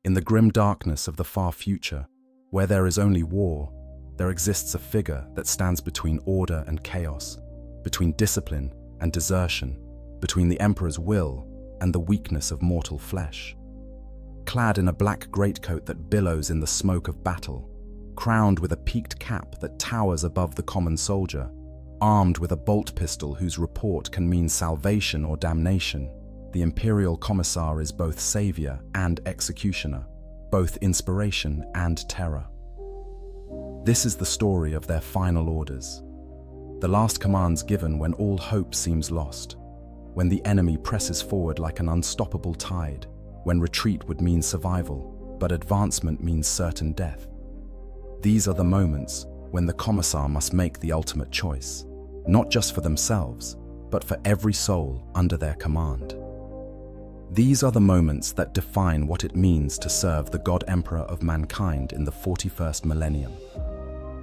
In the grim darkness of the far future, where there is only war, there exists a figure that stands between order and chaos, between discipline and desertion, between the Emperor's will and the weakness of mortal flesh. Clad in a black greatcoat that billows in the smoke of battle, crowned with a peaked cap that towers above the common soldier, armed with a bolt pistol whose report can mean salvation or damnation, the Imperial Commissar is both savior and executioner, both inspiration and terror. This is the story of their final orders. The last commands given when all hope seems lost, when the enemy presses forward like an unstoppable tide, when retreat would mean survival, but advancement means certain death. These are the moments when the Commissar must make the ultimate choice, not just for themselves, but for every soul under their command. These are the moments that define what it means to serve the God Emperor of mankind in the 41st millennium.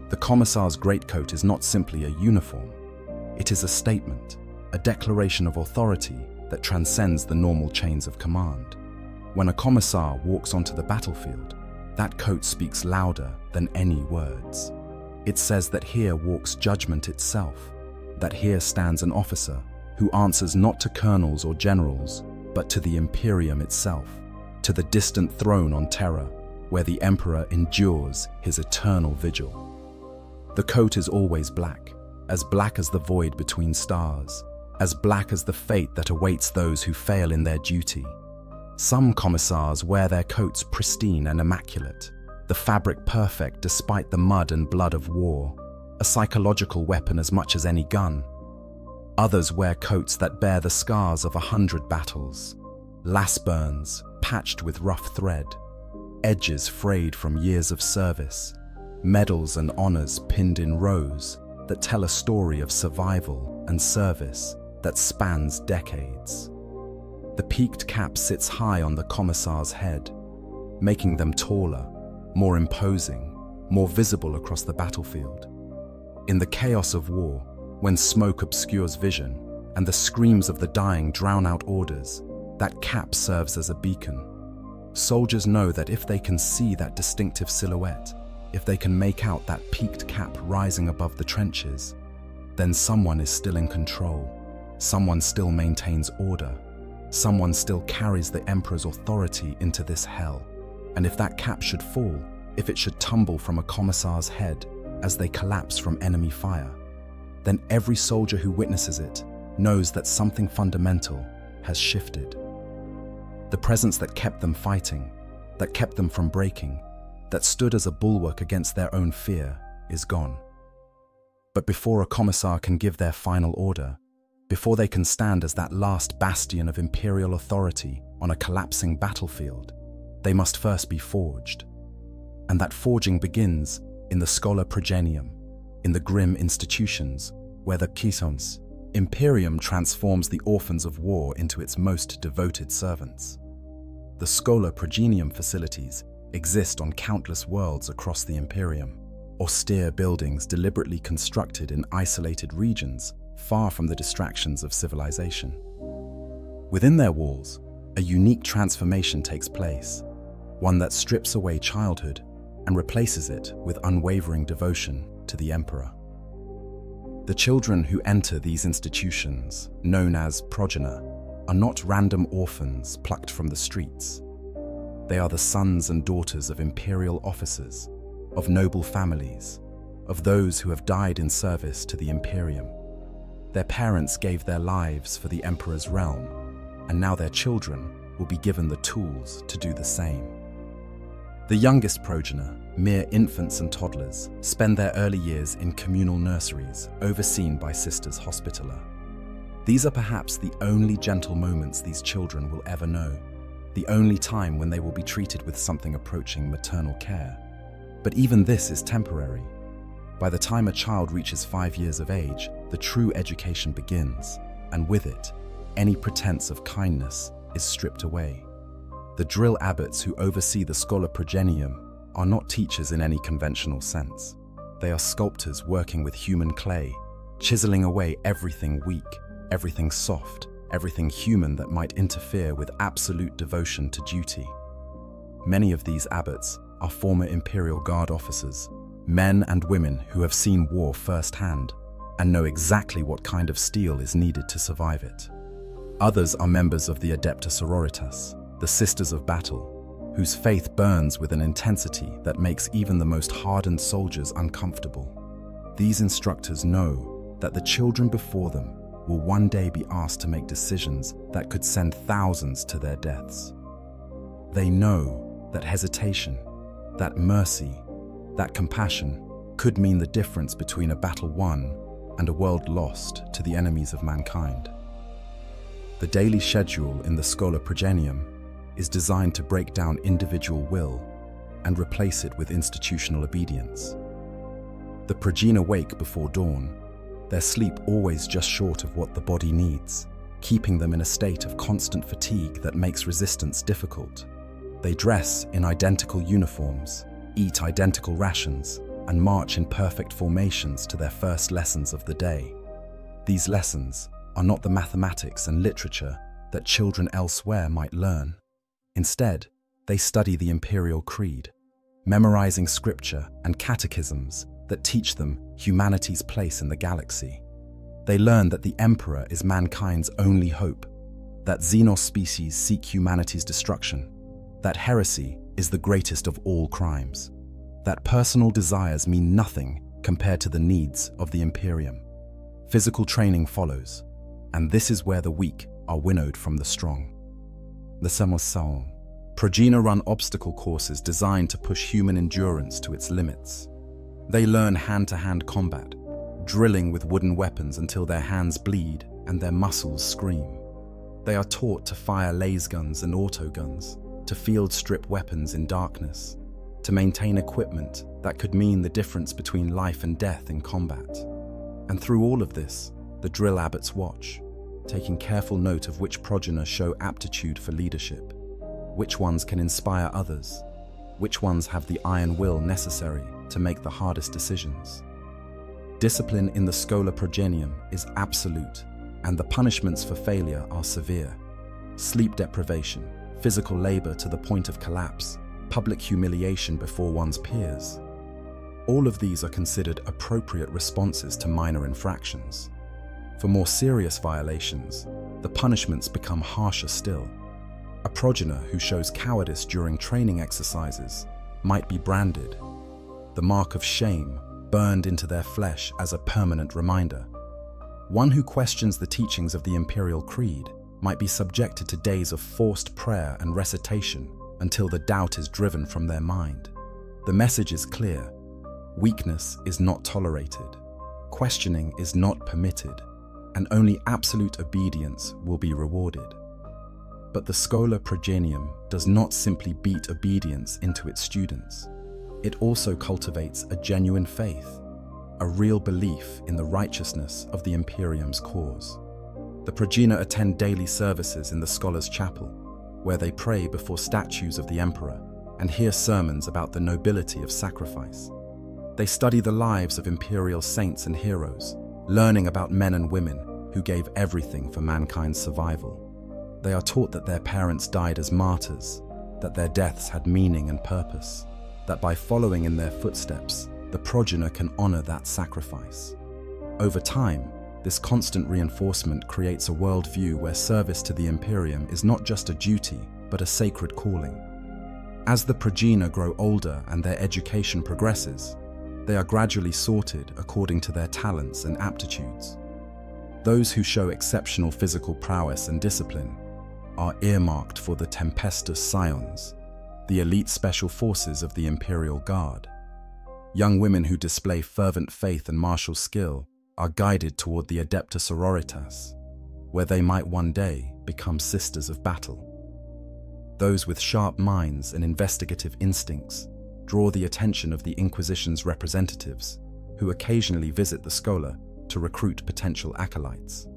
The Commissar's greatcoat is not simply a uniform. It is a statement, a declaration of authority that transcends the normal chains of command. When a Commissar walks onto the battlefield, that coat speaks louder than any words. It says that here walks judgment itself, that here stands an officer who answers not to colonels or generals, but to the Imperium itself, to the distant throne on Terra, where the Emperor endures his eternal vigil. The coat is always black as the void between stars, as black as the fate that awaits those who fail in their duty. Some Commissars wear their coats pristine and immaculate, the fabric perfect despite the mud and blood of war, a psychological weapon as much as any gun. Others wear coats that bear the scars of 100 battles, lace burns patched with rough thread, edges frayed from years of service, medals and honors pinned in rows that tell a story of survival and service that spans decades. The peaked cap sits high on the Commissar's head, making them taller, more imposing, more visible across the battlefield. In the chaos of war, when smoke obscures vision and the screams of the dying drown out orders, that cap serves as a beacon. Soldiers know that if they can see that distinctive silhouette, if they can make out that peaked cap rising above the trenches, then someone is still in control, someone still maintains order, someone still carries the Emperor's authority into this hell. And if that cap should fall, if it should tumble from a Commissar's head as they collapse from enemy fire, then every soldier who witnesses it knows that something fundamental has shifted. The presence that kept them fighting, that kept them from breaking, that stood as a bulwark against their own fear, is gone. But before a Commissar can give their final order, before they can stand as that last bastion of Imperial authority on a collapsing battlefield, they must first be forged. And that forging begins in the Schola Progenium, in the grim institutions where the Kisons, Imperium transforms the orphans of war into its most devoted servants. The Schola Progenium facilities exist on countless worlds across the Imperium, austere buildings deliberately constructed in isolated regions far from the distractions of civilization. Within their walls, a unique transformation takes place, one that strips away childhood and replaces it with unwavering devotion to the Emperor. The children who enter these institutions, known as progena, are not random orphans plucked from the streets. They are the sons and daughters of imperial officers, of noble families, of those who have died in service to the Imperium. Their parents gave their lives for the Emperor's realm, and now their children will be given the tools to do the same. The youngest progena, mere infants and toddlers, spend their early years in communal nurseries overseen by Sisters Hospitaller. These are perhaps the only gentle moments these children will ever know, the only time when they will be treated with something approaching maternal care. But even this is temporary. By the time a child reaches 5 years of age, the true education begins, and with it, any pretense of kindness is stripped away. The drill abbots who oversee the Schola Progenium are not teachers in any conventional sense. They are sculptors working with human clay, chiseling away everything weak, everything soft, everything human that might interfere with absolute devotion to duty. Many of these abbots are former Imperial Guard officers, men and women who have seen war firsthand and know exactly what kind of steel is needed to survive it. Others are members of the Adepta Sororitas, the Sisters of Battle, whose faith burns with an intensity that makes even the most hardened soldiers uncomfortable. These instructors know that the children before them will one day be asked to make decisions that could send thousands to their deaths. They know that hesitation, that mercy, that compassion could mean the difference between a battle won and a world lost to the enemies of mankind. The daily schedule in the Schola Progenium is designed to break down individual will and replace it with institutional obedience. The Progena wake before dawn, their sleep always just short of what the body needs, keeping them in a state of constant fatigue that makes resistance difficult. They dress in identical uniforms, eat identical rations, and march in perfect formations to their first lessons of the day. These lessons are not the mathematics and literature that children elsewhere might learn. Instead, they study the Imperial Creed, memorizing scripture and catechisms that teach them humanity's place in the galaxy. They learn that the Emperor is mankind's only hope, that Xenos species seek humanity's destruction, that heresy is the greatest of all crimes, that personal desires mean nothing compared to the needs of the Imperium. Physical training follows, and this is where the weak are winnowed from the strong. The Samosaon. Progena run obstacle courses designed to push human endurance to its limits. They learn hand-to-hand combat, drilling with wooden weapons until their hands bleed and their muscles scream. They are taught to fire laser guns and autoguns, to field strip weapons in darkness, to maintain equipment that could mean the difference between life and death in combat. And through all of this, the drill abbots watch, taking careful note of which progena show aptitude for leadership, which ones can inspire others, which ones have the iron will necessary to make the hardest decisions. Discipline in the Schola Progenium is absolute, and the punishments for failure are severe. Sleep deprivation, physical labor to the point of collapse, public humiliation before one's peers. All of these are considered appropriate responses to minor infractions. For more serious violations, the punishments become harsher still. A progenitor who shows cowardice during training exercises might be branded, the mark of shame burned into their flesh as a permanent reminder. One who questions the teachings of the Imperial Creed might be subjected to days of forced prayer and recitation until the doubt is driven from their mind. The message is clear. Weakness is not tolerated. Questioning is not permitted, and only absolute obedience will be rewarded. But the Schola Progenium does not simply beat obedience into its students. It also cultivates a genuine faith, a real belief in the righteousness of the Imperium's cause. The progena attend daily services in the Scholars' Chapel, where they pray before statues of the Emperor and hear sermons about the nobility of sacrifice. They study the lives of Imperial saints and heroes, learning about men and women who gave everything for mankind's survival. They are taught that their parents died as martyrs, that their deaths had meaning and purpose, that by following in their footsteps, the progenitor can honor that sacrifice. Over time, this constant reinforcement creates a worldview where service to the Imperium is not just a duty, but a sacred calling. As the progena grow older and their education progresses, they are gradually sorted according to their talents and aptitudes. Those who show exceptional physical prowess and discipline are earmarked for the Tempestus Scions, the elite special forces of the Imperial Guard. Young women who display fervent faith and martial skill are guided toward the Adepta Sororitas, where they might one day become Sisters of Battle. Those with sharp minds and investigative instincts draw the attention of the Inquisition's representatives, who occasionally visit the Schola to recruit potential acolytes.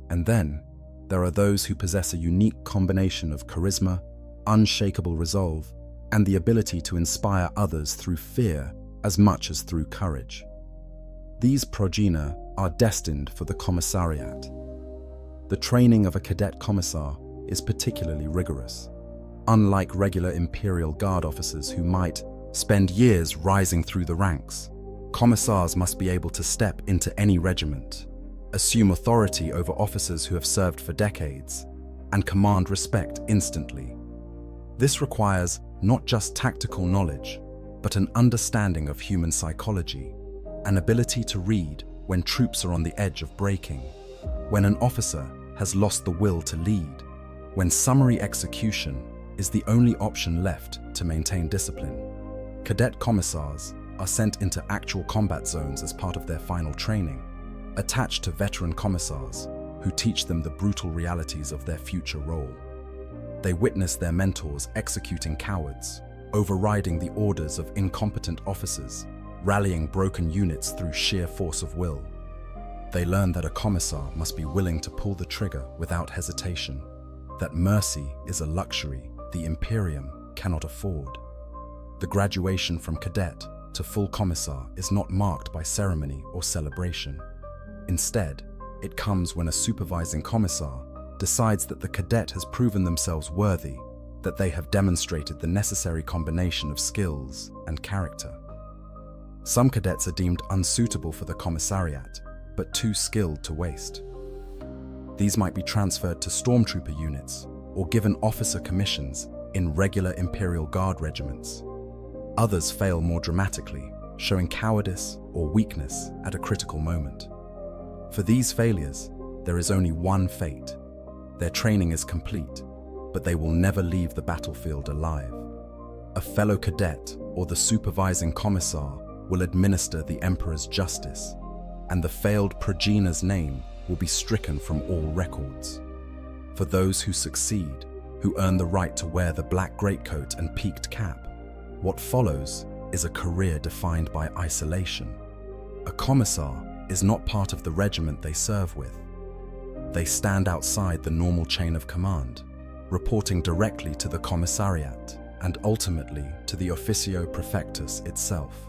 And then, there are those who possess a unique combination of charisma, unshakable resolve, and the ability to inspire others through fear as much as through courage. These progena are destined for the Commissariat. The training of a cadet commissar is particularly rigorous. Unlike regular Imperial Guard officers who might spend years rising through the ranks, Commissars must be able to step into any regiment, assume authority over officers who have served for decades, and command respect instantly. This requires not just tactical knowledge, but an understanding of human psychology, an ability to read when troops are on the edge of breaking, when an officer has lost the will to lead, when summary execution is the only option left to maintain discipline. Cadet commissars are sent into actual combat zones as part of their final training, attached to veteran commissars who teach them the brutal realities of their future role. They witness their mentors executing cowards, overriding the orders of incompetent officers, rallying broken units through sheer force of will. They learn that a commissar must be willing to pull the trigger without hesitation, that mercy is a luxury the Imperium cannot afford. The graduation from cadet to full commissar is not marked by ceremony or celebration. Instead, it comes when a supervising commissar decides that the cadet has proven themselves worthy, that they have demonstrated the necessary combination of skills and character. Some cadets are deemed unsuitable for the commissariat, but too skilled to waste. These might be transferred to stormtrooper units or given officer commissions in regular Imperial Guard regiments. Others fail more dramatically, showing cowardice or weakness at a critical moment. For these failures, there is only one fate. Their training is complete, but they will never leave the battlefield alive. A fellow cadet or the supervising commissar will administer the Emperor's justice, and the failed progenor's name will be stricken from all records. For those who succeed, who earn the right to wear the black greatcoat and peaked cap, what follows is a career defined by isolation. A commissar is not part of the regiment they serve with. They stand outside the normal chain of command, reporting directly to the commissariat and ultimately to the officio prefectus itself.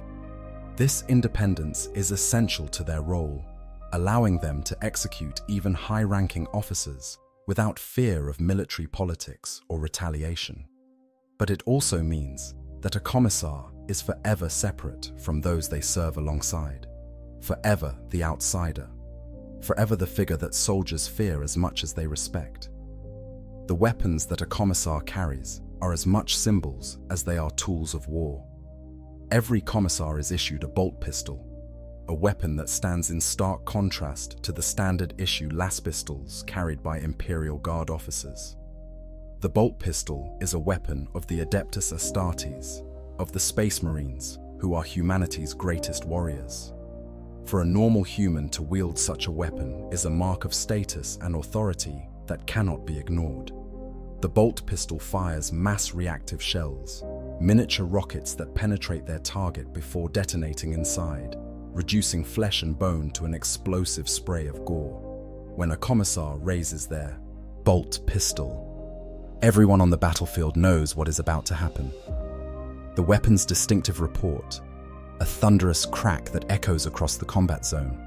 This independence is essential to their role, allowing them to execute even high-ranking officers without fear of military politics or retaliation. But it also means that a commissar is forever separate from those they serve alongside, forever the outsider, forever the figure that soldiers fear as much as they respect. The weapons that a commissar carries are as much symbols as they are tools of war. Every commissar is issued a bolt pistol, a weapon that stands in stark contrast to the standard issue las pistols carried by Imperial Guard officers. The bolt pistol is a weapon of the Adeptus Astartes, of the Space Marines, who are humanity's greatest warriors. For a normal human to wield such a weapon is a mark of status and authority that cannot be ignored. The bolt pistol fires mass reactive shells, miniature rockets that penetrate their target before detonating inside, reducing flesh and bone to an explosive spray of gore. When a commissar raises their bolt pistol, everyone on the battlefield knows what is about to happen. The weapon's distinctive report, a thunderous crack that echoes across the combat zone,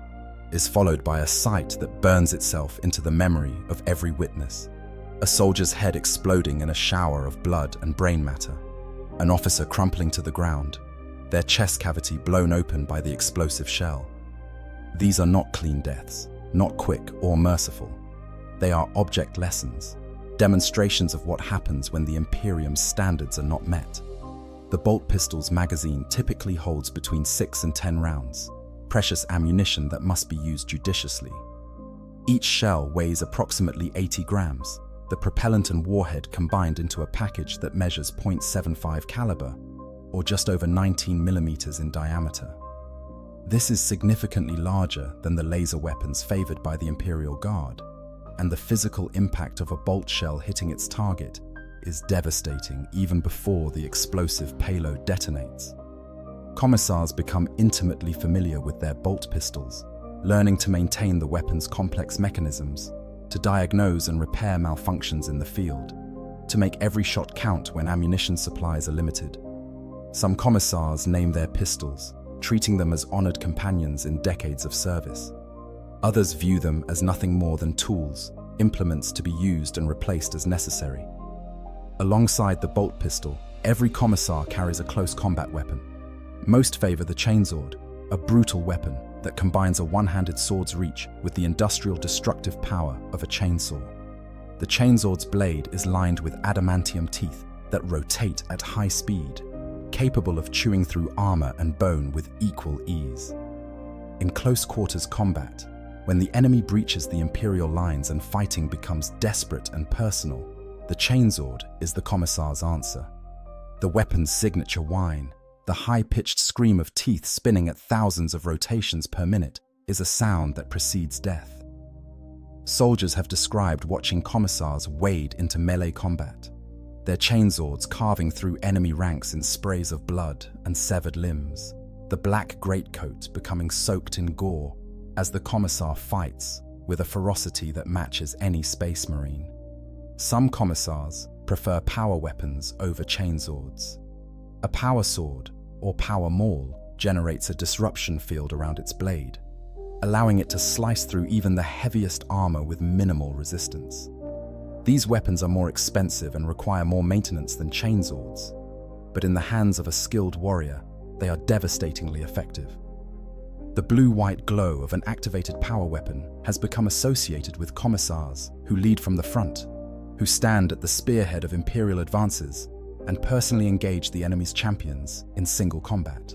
is followed by a sight that burns itself into the memory of every witness. A soldier's head exploding in a shower of blood and brain matter, an officer crumpling to the ground, their chest cavity blown open by the explosive shell. These are not clean deaths, not quick or merciful. They are object lessons, demonstrations of what happens when the Imperium's standards are not met. The bolt pistol's magazine typically holds between 6 and 10 rounds, precious ammunition that must be used judiciously. Each shell weighs approximately 80 grams, the propellant and warhead combined into a package that measures .75 caliber, or just over 19 millimeters in diameter. This is significantly larger than the laser weapons favored by the Imperial Guard, and the physical impact of a bolt shell hitting its target is devastating even before the explosive payload detonates. Commissars become intimately familiar with their bolt pistols, learning to maintain the weapon's complex mechanisms, to diagnose and repair malfunctions in the field, to make every shot count when ammunition supplies are limited. Some commissars name their pistols, treating them as honored companions in decades of service. Others view them as nothing more than tools, implements to be used and replaced as necessary. Alongside the bolt pistol, every Commissar carries a close combat weapon. Most favor the chainsword, a brutal weapon that combines a one-handed sword's reach with the industrial destructive power of a chainsaw. The chainsword's blade is lined with adamantium teeth that rotate at high speed, capable of chewing through armor and bone with equal ease. In close quarters combat, when the enemy breaches the Imperial lines and fighting becomes desperate and personal, the chainsword is the Commissar's answer. The weapon's signature whine, the high-pitched scream of teeth spinning at thousands of rotations per minute, is a sound that precedes death. Soldiers have described watching Commissars wade into melee combat, their chainswords carving through enemy ranks in sprays of blood and severed limbs, the black greatcoat becoming soaked in gore as the Commissar fights with a ferocity that matches any space marine. Some Commissars prefer power weapons over chainswords. A power sword, or power maul, generates a disruption field around its blade, allowing it to slice through even the heaviest armor with minimal resistance. These weapons are more expensive and require more maintenance than chainswords, but in the hands of a skilled warrior, they are devastatingly effective. The blue-white glow of an activated power weapon has become associated with Commissars who lead from the front, who stand at the spearhead of Imperial advances and personally engage the enemy's champions in single combat.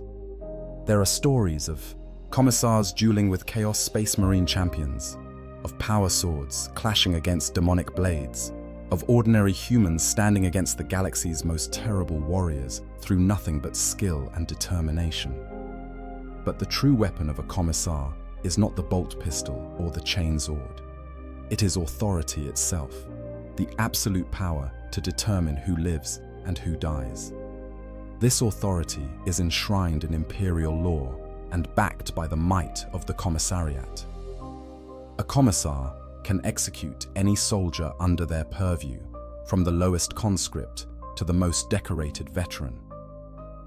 There are stories of Commissars dueling with Chaos Space Marine champions, of power swords clashing against demonic blades, of ordinary humans standing against the galaxy's most terrible warriors through nothing but skill and determination. But the true weapon of a Commissar is not the bolt pistol or the chainsword. It is authority itself, the absolute power to determine who lives and who dies. This authority is enshrined in Imperial law and backed by the might of the Commissariat. A Commissar can execute any soldier under their purview, from the lowest conscript to the most decorated veteran.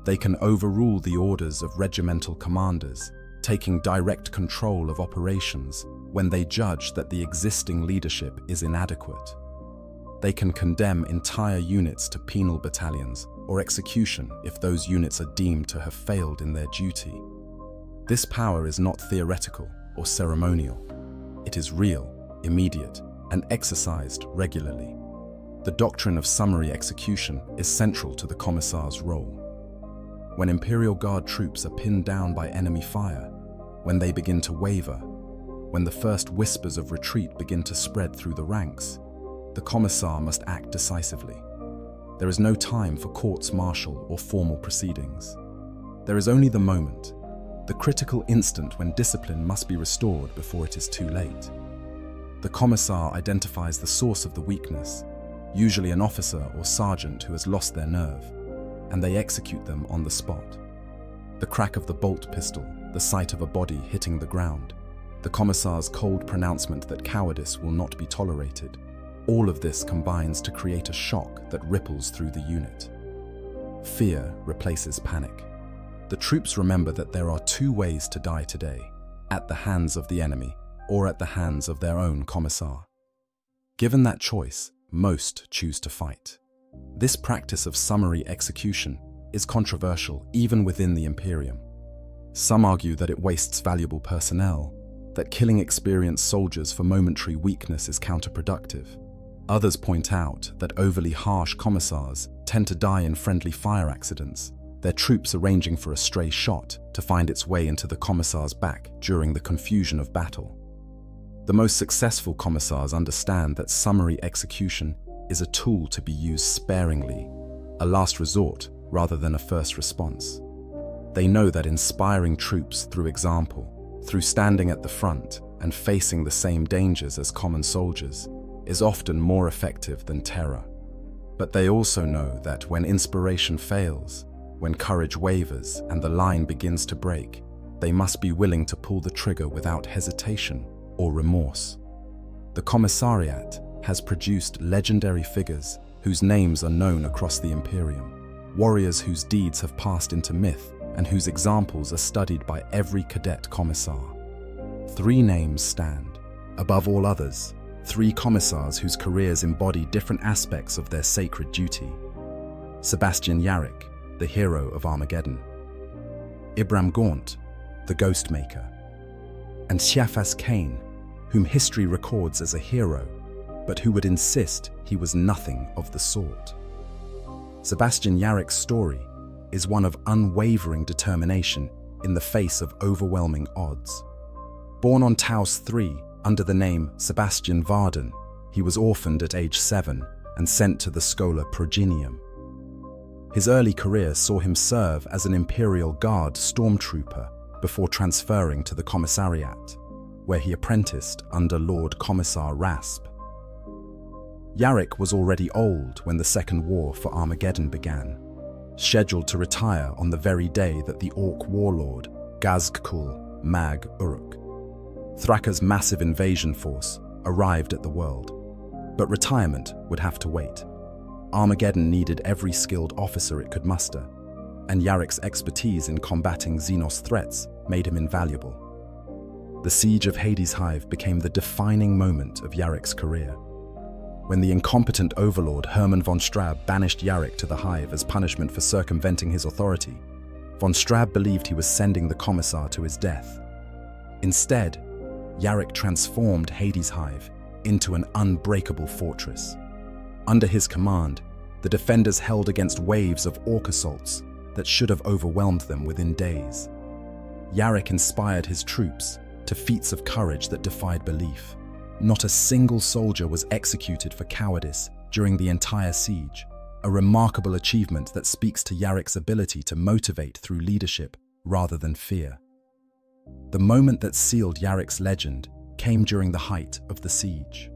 They can overrule the orders of regimental commanders, taking direct control of operations when they judge that the existing leadership is inadequate. They can condemn entire units to penal battalions or execution if those units are deemed to have failed in their duty. This power is not theoretical or ceremonial. It is real, immediate, and exercised regularly. The doctrine of summary execution is central to the Commissar's role. When Imperial Guard troops are pinned down by enemy fire, when they begin to waver, when the first whispers of retreat begin to spread through the ranks, the Commissar must act decisively. There is no time for courts-martial or formal proceedings. There is only the moment, the critical instant when discipline must be restored before it is too late. The Commissar identifies the source of the weakness, usually an officer or sergeant who has lost their nerve, and they execute them on the spot. The crack of the bolt pistol, the sight of a body hitting the ground, the Commissar's cold pronouncement that cowardice will not be tolerated, all of this combines to create a shock that ripples through the unit. Fear replaces panic. The troops remember that there are two ways to die today, at the hands of the enemy or at the hands of their own Commissar. Given that choice, most choose to fight. This practice of summary execution is controversial even within the Imperium. Some argue that it wastes valuable personnel, that killing experienced soldiers for momentary weakness is counterproductive. Others point out that overly harsh Commissars tend to die in friendly fire accidents, their troops arranging for a stray shot to find its way into the Commissar's back during the confusion of battle. The most successful Commissars understand that summary execution is a tool to be used sparingly, a last resort rather than a first response. They know that inspiring troops through example, through standing at the front and facing the same dangers as common soldiers, is often more effective than terror. But they also know that when inspiration fails, when courage wavers and the line begins to break, they must be willing to pull the trigger without hesitation or remorse. The Commissariat has produced legendary figures whose names are known across the Imperium, warriors whose deeds have passed into myth and whose examples are studied by every cadet Commissar. Three names stand, above all others, three commissars whose careers embody different aspects of their sacred duty. Sebastian Yarrick, the hero of Armageddon. Ibram Gaunt, the Ghost Maker. And Siafas Kane, whom history records as a hero, but who would insist he was nothing of the sort. Sebastian Yarrick's story is one of unwavering determination in the face of overwhelming odds. Born on Taos 3 under the name Sebastian Varden, he was orphaned at age 7 and sent to the Schola Progenium. His early career saw him serve as an Imperial Guard stormtrooper before transferring to the Commissariat, where he apprenticed under Lord Commissar Rasp. Yarrick was already old when the Second War for Armageddon began, scheduled to retire on the very day that the Orc warlord Ghazghkull Mag Uruk, Thraka's massive invasion force, arrived at the world. But retirement would have to wait. Armageddon needed every skilled officer it could muster, and Yarrick's expertise in combating Xenos threats made him invaluable. The siege of Hades' Hive became the defining moment of Yarrick's career. When the incompetent overlord Hermann von Straub banished Yarrick to the Hive as punishment for circumventing his authority, von Straub believed he was sending the Commissar to his death. Instead, Yarrick transformed Hades' Hive into an unbreakable fortress. Under his command, the defenders held against waves of orc assaults that should have overwhelmed them within days. Yarrick inspired his troops to feats of courage that defied belief. Not a single soldier was executed for cowardice during the entire siege, a remarkable achievement that speaks to Yarrick's ability to motivate through leadership rather than fear. The moment that sealed Yarrick's legend came during the height of the siege.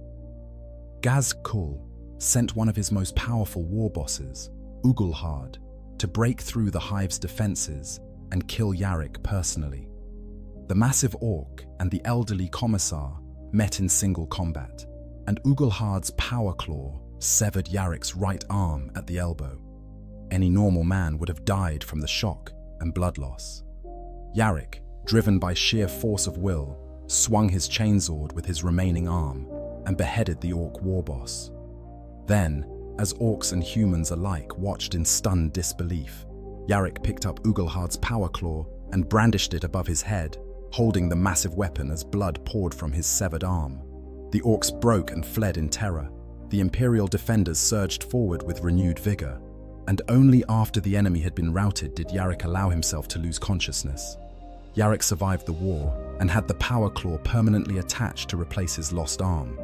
Ghazghkull sent one of his most powerful war bosses, Uglhard, to break through the Hive's defenses and kill Yarrick personally. The massive orc and the elderly Commissar met in single combat, and Uglhard's power claw severed Yarrick's right arm at the elbow. Any normal man would have died from the shock and blood loss. Yarrick, driven by sheer force of will, swung his chainsword with his remaining arm and beheaded the orc warboss. Then, as orcs and humans alike watched in stunned disbelief, Yarrick picked up Uglhard's power claw and brandished it above his head, holding the massive weapon as blood poured from his severed arm. The orcs broke and fled in terror. The Imperial defenders surged forward with renewed vigor, and only after the enemy had been routed did Yarrick allow himself to lose consciousness. Yarrick survived the war and had the power claw permanently attached to replace his lost arm.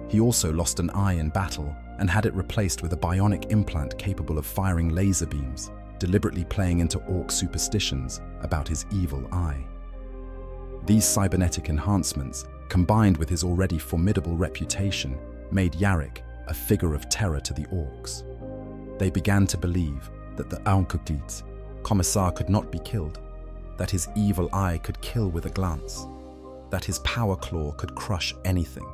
He also lost an eye in battle and had it replaced with a bionic implant capable of firing laser beams, deliberately playing into orc superstitions about his evil eye. These cybernetic enhancements, combined with his already formidable reputation, made Yarrick a figure of terror to the orcs. They began to believe that the untold Commissar could not be killed, that his evil eye could kill with a glance, that his power claw could crush anything.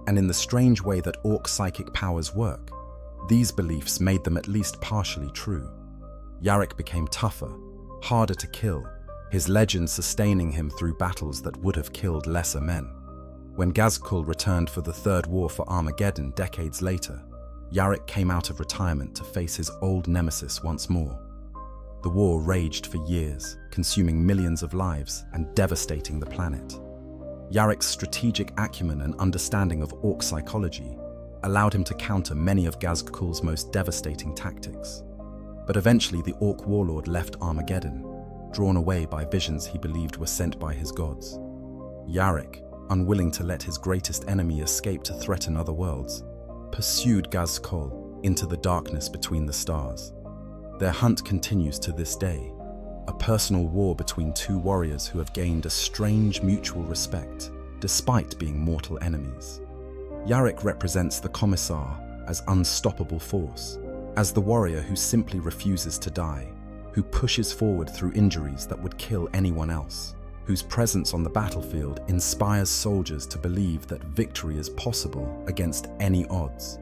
And in the strange way that orc psychic powers work, these beliefs made them at least partially true. Yarrick became tougher, harder to kill, his legend sustaining him through battles that would have killed lesser men. When Ghazghkull returned for the Third War for Armageddon decades later, Yarrick came out of retirement to face his old nemesis once more. The war raged for years, consuming millions of lives and devastating the planet. Yarrick's strategic acumen and understanding of orc psychology allowed him to counter many of Ghazghkull's most devastating tactics. But eventually the orc warlord left Armageddon, drawn away by visions he believed were sent by his gods. Yarrick, unwilling to let his greatest enemy escape to threaten other worlds, pursued Ghazghkull into the darkness between the stars. Their hunt continues to this day, a personal war between two warriors who have gained a strange mutual respect, despite being mortal enemies. Yarrick represents the Commissar as unstoppable force, as the warrior who simply refuses to die, who pushes forward through injuries that would kill anyone else, whose presence on the battlefield inspires soldiers to believe that victory is possible against any odds.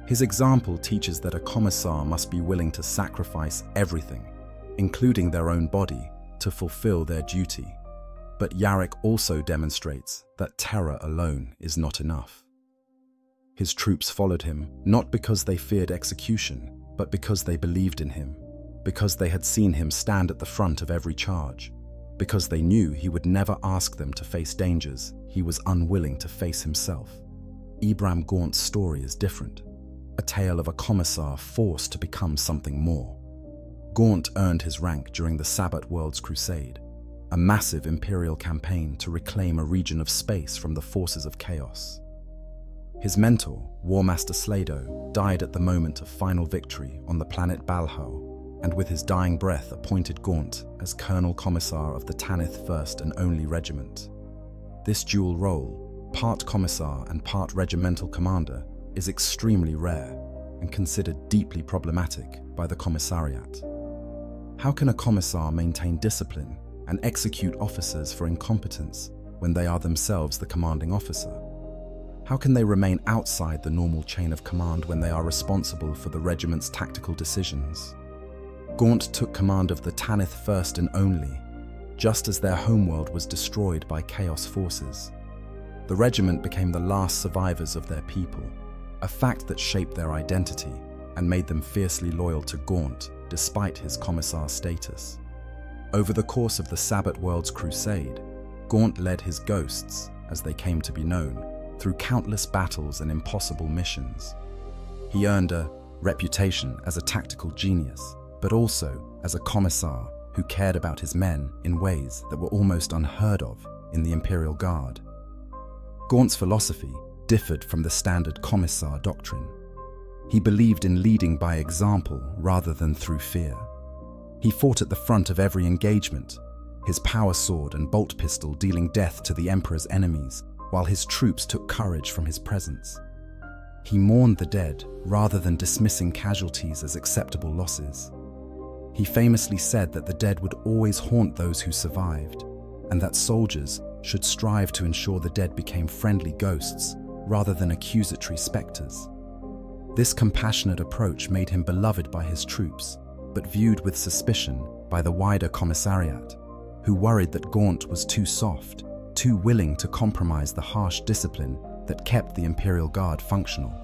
His example teaches that a Commissar must be willing to sacrifice everything, including their own body, to fulfill their duty. But Yarrick also demonstrates that terror alone is not enough. His troops followed him, not because they feared execution, but because they believed in him, because they had seen him stand at the front of every charge, because they knew he would never ask them to face dangers he was unwilling to face himself. Ibram Gaunt's story is different, a tale of a commissar forced to become something more. Gaunt earned his rank during the Sabbat Worlds Crusade, a massive imperial campaign to reclaim a region of space from the forces of chaos. His mentor, Warmaster Slado, died at the moment of final victory on the planet Balhau, and with his dying breath appointed Gaunt as Colonel Commissar of the Tanith 1st and Only Regiment. This dual role, part Commissar and part regimental commander, is extremely rare and considered deeply problematic by the Commissariat. How can a Commissar maintain discipline and execute officers for incompetence when they are themselves the commanding officer? How can they remain outside the normal chain of command when they are responsible for the regiment's tactical decisions? Gaunt took command of the Tanith 1st and Only, just as their homeworld was destroyed by chaos forces. The regiment became the last survivors of their people, a fact that shaped their identity and made them fiercely loyal to Gaunt despite his commissar status. Over the course of the Sabbat Worlds Crusade, Gaunt led his ghosts, as they came to be known, through countless battles and impossible missions. He earned a reputation as a tactical genius, but also as a commissar who cared about his men in ways that were almost unheard of in the Imperial Guard. Gaunt's philosophy differed from the standard commissar doctrine. He believed in leading by example rather than through fear. He fought at the front of every engagement, his power sword and bolt pistol dealing death to the Emperor's enemies, while his troops took courage from his presence. He mourned the dead rather than dismissing casualties as acceptable losses. He famously said that the dead would always haunt those who survived, and that soldiers should strive to ensure the dead became friendly ghosts rather than accusatory specters. This compassionate approach made him beloved by his troops, but viewed with suspicion by the wider commissariat, who worried that Gaunt was too soft, too willing to compromise the harsh discipline that kept the Imperial Guard functional.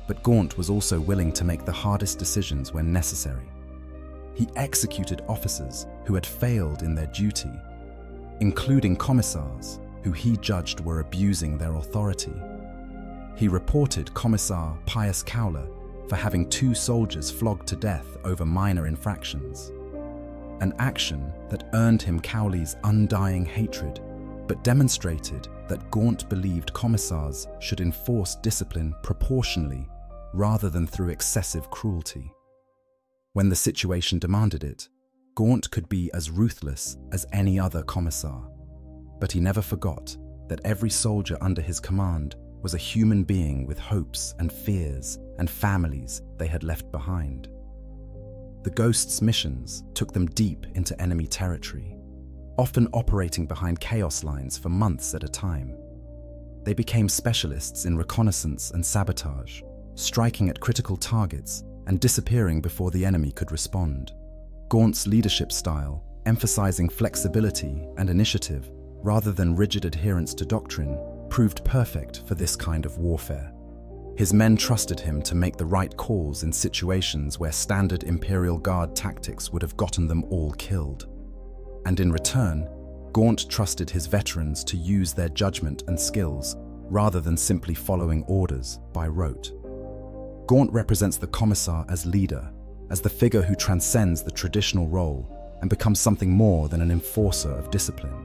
But Gaunt was also willing to make the hardest decisions when necessary. He executed officers who had failed in their duty, including commissars who he judged were abusing their authority. He reported Commissar Pius Cowler for having 2 soldiers flogged to death over minor infractions, an action that earned him Cowley's undying hatred, but demonstrated that Gaunt believed commissars should enforce discipline proportionally rather than through excessive cruelty. When the situation demanded it, Gaunt could be as ruthless as any other commissar, but he never forgot that every soldier under his command was a human being with hopes and fears and families they had left behind. The Ghost's missions took them deep into enemy territory, often operating behind chaos lines for months at a time. They became specialists in reconnaissance and sabotage, striking at critical targets and disappearing before the enemy could respond. Gaunt's leadership style, emphasizing flexibility and initiative rather than rigid adherence to doctrine, proved perfect for this kind of warfare. His men trusted him to make the right calls in situations where standard Imperial Guard tactics would have gotten them all killed. And in return, Gaunt trusted his veterans to use their judgment and skills rather than simply following orders by rote. Gaunt represents the commissar as leader, as the figure who transcends the traditional role and becomes something more than an enforcer of discipline.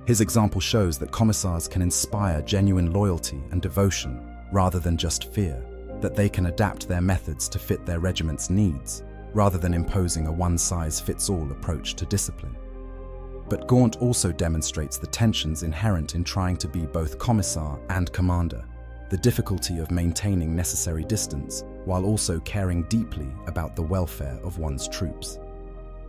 His example shows that commissars can inspire genuine loyalty and devotion rather than just fear, that they can adapt their methods to fit their regiment's needs rather than imposing a one-size-fits-all approach to discipline. But Gaunt also demonstrates the tensions inherent in trying to be both commissar and commander, the difficulty of maintaining necessary distance while also caring deeply about the welfare of one's troops.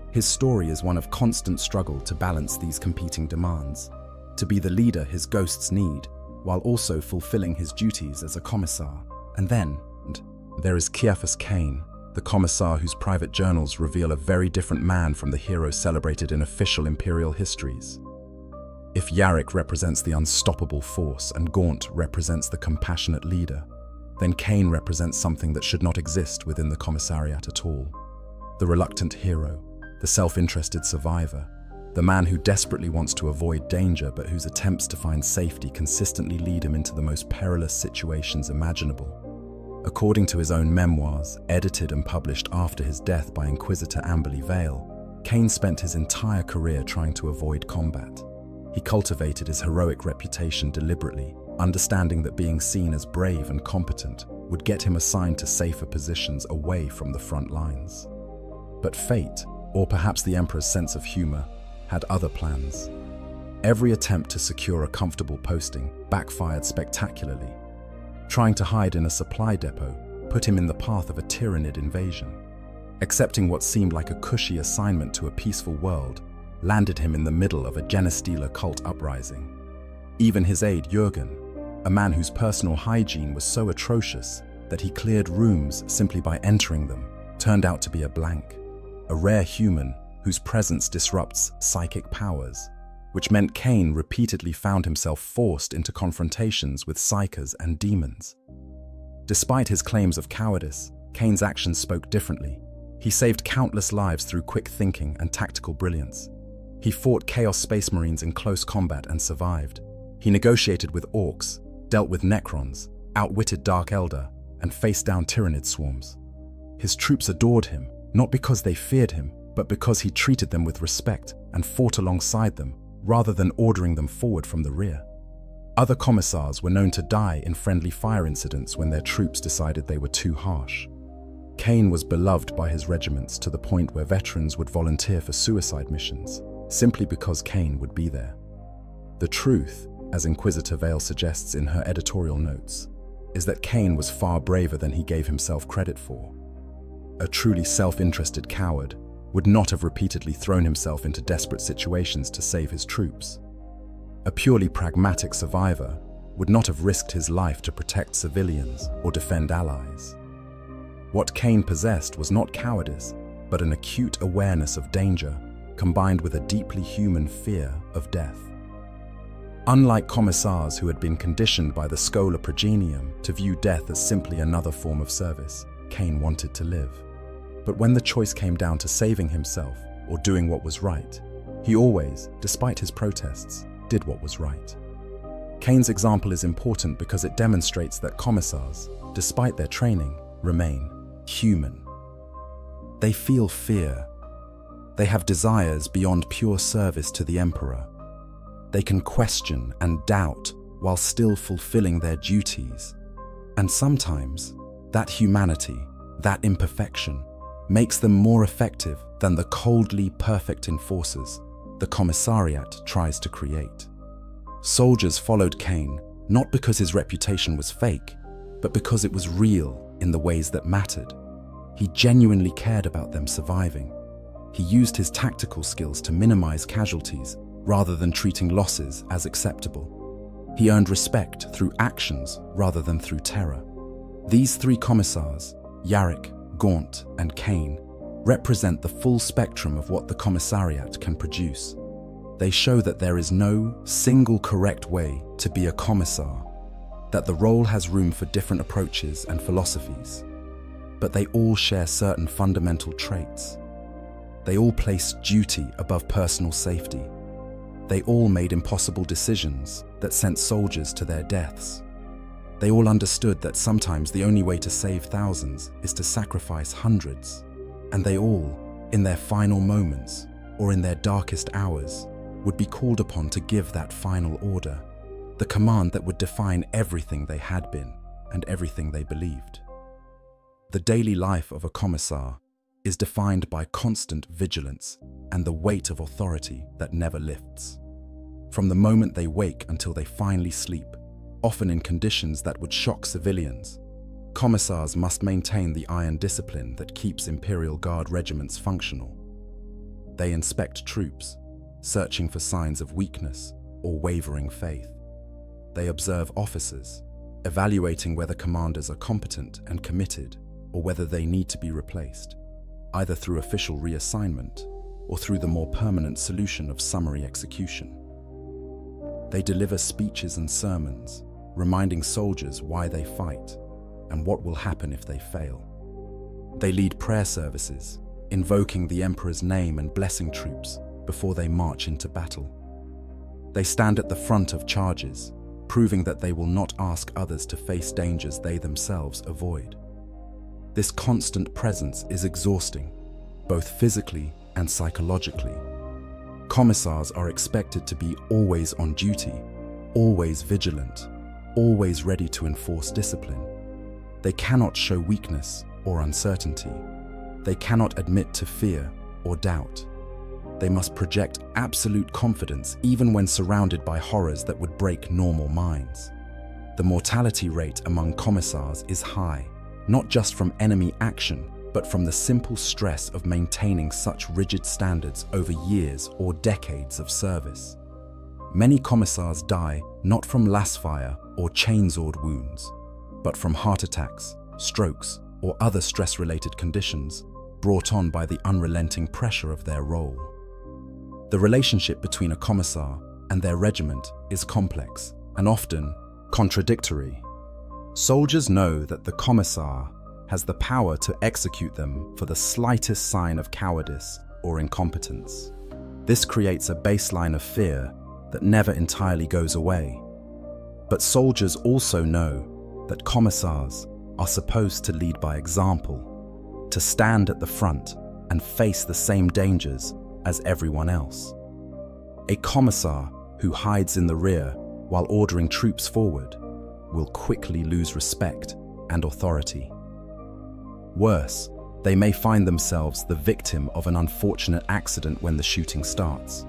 His story is one of constant struggle to balance these competing demands, to be the leader his ghosts need, while also fulfilling his duties as a commissar. And then, there is Caiaphas Cain, the commissar whose private journals reveal a very different man from the hero celebrated in official imperial histories. If Yarrick represents the unstoppable force and Gaunt represents the compassionate leader, then Kane represents something that should not exist within the Commissariat at all. The reluctant hero, the self-interested survivor, the man who desperately wants to avoid danger but whose attempts to find safety consistently lead him into the most perilous situations imaginable. According to his own memoirs, edited and published after his death by Inquisitor Amberley Vale, Kane spent his entire career trying to avoid combat. He cultivated his heroic reputation deliberately, understanding that being seen as brave and competent would get him assigned to safer positions away from the front lines. But fate, or perhaps the Emperor's sense of humor, had other plans. Every attempt to secure a comfortable posting backfired spectacularly. Trying to hide in a supply depot put him in the path of a Tyranid invasion. Accepting what seemed like a cushy assignment to a peaceful world landed him in the middle of a Genestealer cult uprising. Even his aide, Jurgen, a man whose personal hygiene was so atrocious that he cleared rooms simply by entering them, turned out to be a blank, a rare human whose presence disrupts psychic powers, which meant Kane repeatedly found himself forced into confrontations with psykers and demons. Despite his claims of cowardice, Kane's actions spoke differently. He saved countless lives through quick thinking and tactical brilliance. He fought Chaos Space Marines in close combat and survived. He negotiated with orcs, dealt with Necrons, outwitted Dark Eldar, and faced down Tyranid swarms. His troops adored him, not because they feared him, but because he treated them with respect and fought alongside them, rather than ordering them forward from the rear. Other commissars were known to die in friendly fire incidents when their troops decided they were too harsh. Kane was beloved by his regiments to the point where veterans would volunteer for suicide missions, simply because Kane would be there. The truth, as Inquisitor Vale suggests in her editorial notes, is that Kane was far braver than he gave himself credit for. A truly self-interested coward would not have repeatedly thrown himself into desperate situations to save his troops. A purely pragmatic survivor would not have risked his life to protect civilians or defend allies. What Kane possessed was not cowardice, but an acute awareness of danger, combined with a deeply human fear of death. Unlike commissars who had been conditioned by the Schola Progenium to view death as simply another form of service, Kane wanted to live. But when the choice came down to saving himself or doing what was right, he always, despite his protests, did what was right. Kane's example is important because it demonstrates that commissars, despite their training, remain human. They feel fear. They have desires beyond pure service to the Emperor. They can question and doubt while still fulfilling their duties. And sometimes, that humanity, that imperfection, makes them more effective than the coldly perfect enforcers the Commissariat tries to create. Soldiers followed Kane not because his reputation was fake, but because it was real in the ways that mattered. He genuinely cared about them surviving. He used his tactical skills to minimize casualties rather than treating losses as acceptable. He earned respect through actions rather than through terror. These three commissars, Yarrick, Gaunt, and Kane, represent the full spectrum of what the Commissariat can produce. They show that there is no single correct way to be a commissar, that the role has room for different approaches and philosophies, but they all share certain fundamental traits. They all place duty above personal safety. They all made impossible decisions that sent soldiers to their deaths. They all understood that sometimes the only way to save thousands is to sacrifice hundreds. And they all, in their final moments or in their darkest hours, would be called upon to give that final order, the command that would define everything they had been and everything they believed. The daily life of a commissar is defined by constant vigilance and the weight of authority that never lifts. From the moment they wake until they finally sleep, often in conditions that would shock civilians, commissars must maintain the iron discipline that keeps Imperial Guard regiments functional. They inspect troops, searching for signs of weakness or wavering faith. They observe officers, evaluating whether commanders are competent and committed or whether they need to be replaced, either through official reassignment or through the more permanent solution of summary execution. They deliver speeches and sermons, reminding soldiers why they fight. and what will happen if they fail. They lead prayer services, invoking the Emperor's name and blessing troops before they march into battle. They stand at the front of charges, proving that they will not ask others to face dangers they themselves avoid. This constant presence is exhausting, both physically and psychologically. Commissars are expected to be always on duty, always vigilant, always ready to enforce discipline. They cannot show weakness or uncertainty. They cannot admit to fear or doubt. They must project absolute confidence even when surrounded by horrors that would break normal minds. The mortality rate among commissars is high, not just from enemy action, but from the simple stress of maintaining such rigid standards over years or decades of service. Many commissars die not from lasfire or chainsword wounds, but from heart attacks, strokes, or other stress-related conditions brought on by the unrelenting pressure of their role. The relationship between a commissar and their regiment is complex and often contradictory. Soldiers know that the commissar has the power to execute them for the slightest sign of cowardice or incompetence. This creates a baseline of fear that never entirely goes away. But soldiers also know that commissars are supposed to lead by example, to stand at the front and face the same dangers as everyone else. A commissar who hides in the rear while ordering troops forward will quickly lose respect and authority. Worse, they may find themselves the victim of an unfortunate accident when the shooting starts.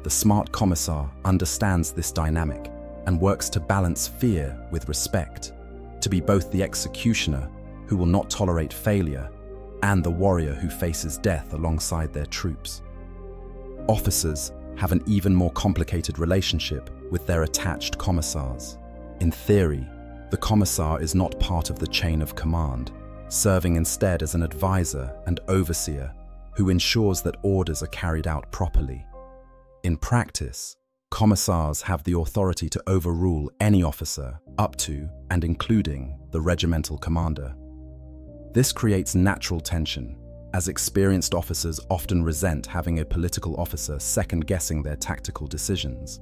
The smart commissar understands this dynamic and works to balance fear with respect, to be both the executioner who will not tolerate failure and the warrior who faces death alongside their troops. Officers have an even more complicated relationship with their attached commissars. In theory, the commissar is not part of the chain of command, serving instead as an advisor and overseer who ensures that orders are carried out properly. In practice, commissars have the authority to overrule any officer up to and including the regimental commander. This creates natural tension, as experienced officers often resent having a political officer second-guessing their tactical decisions.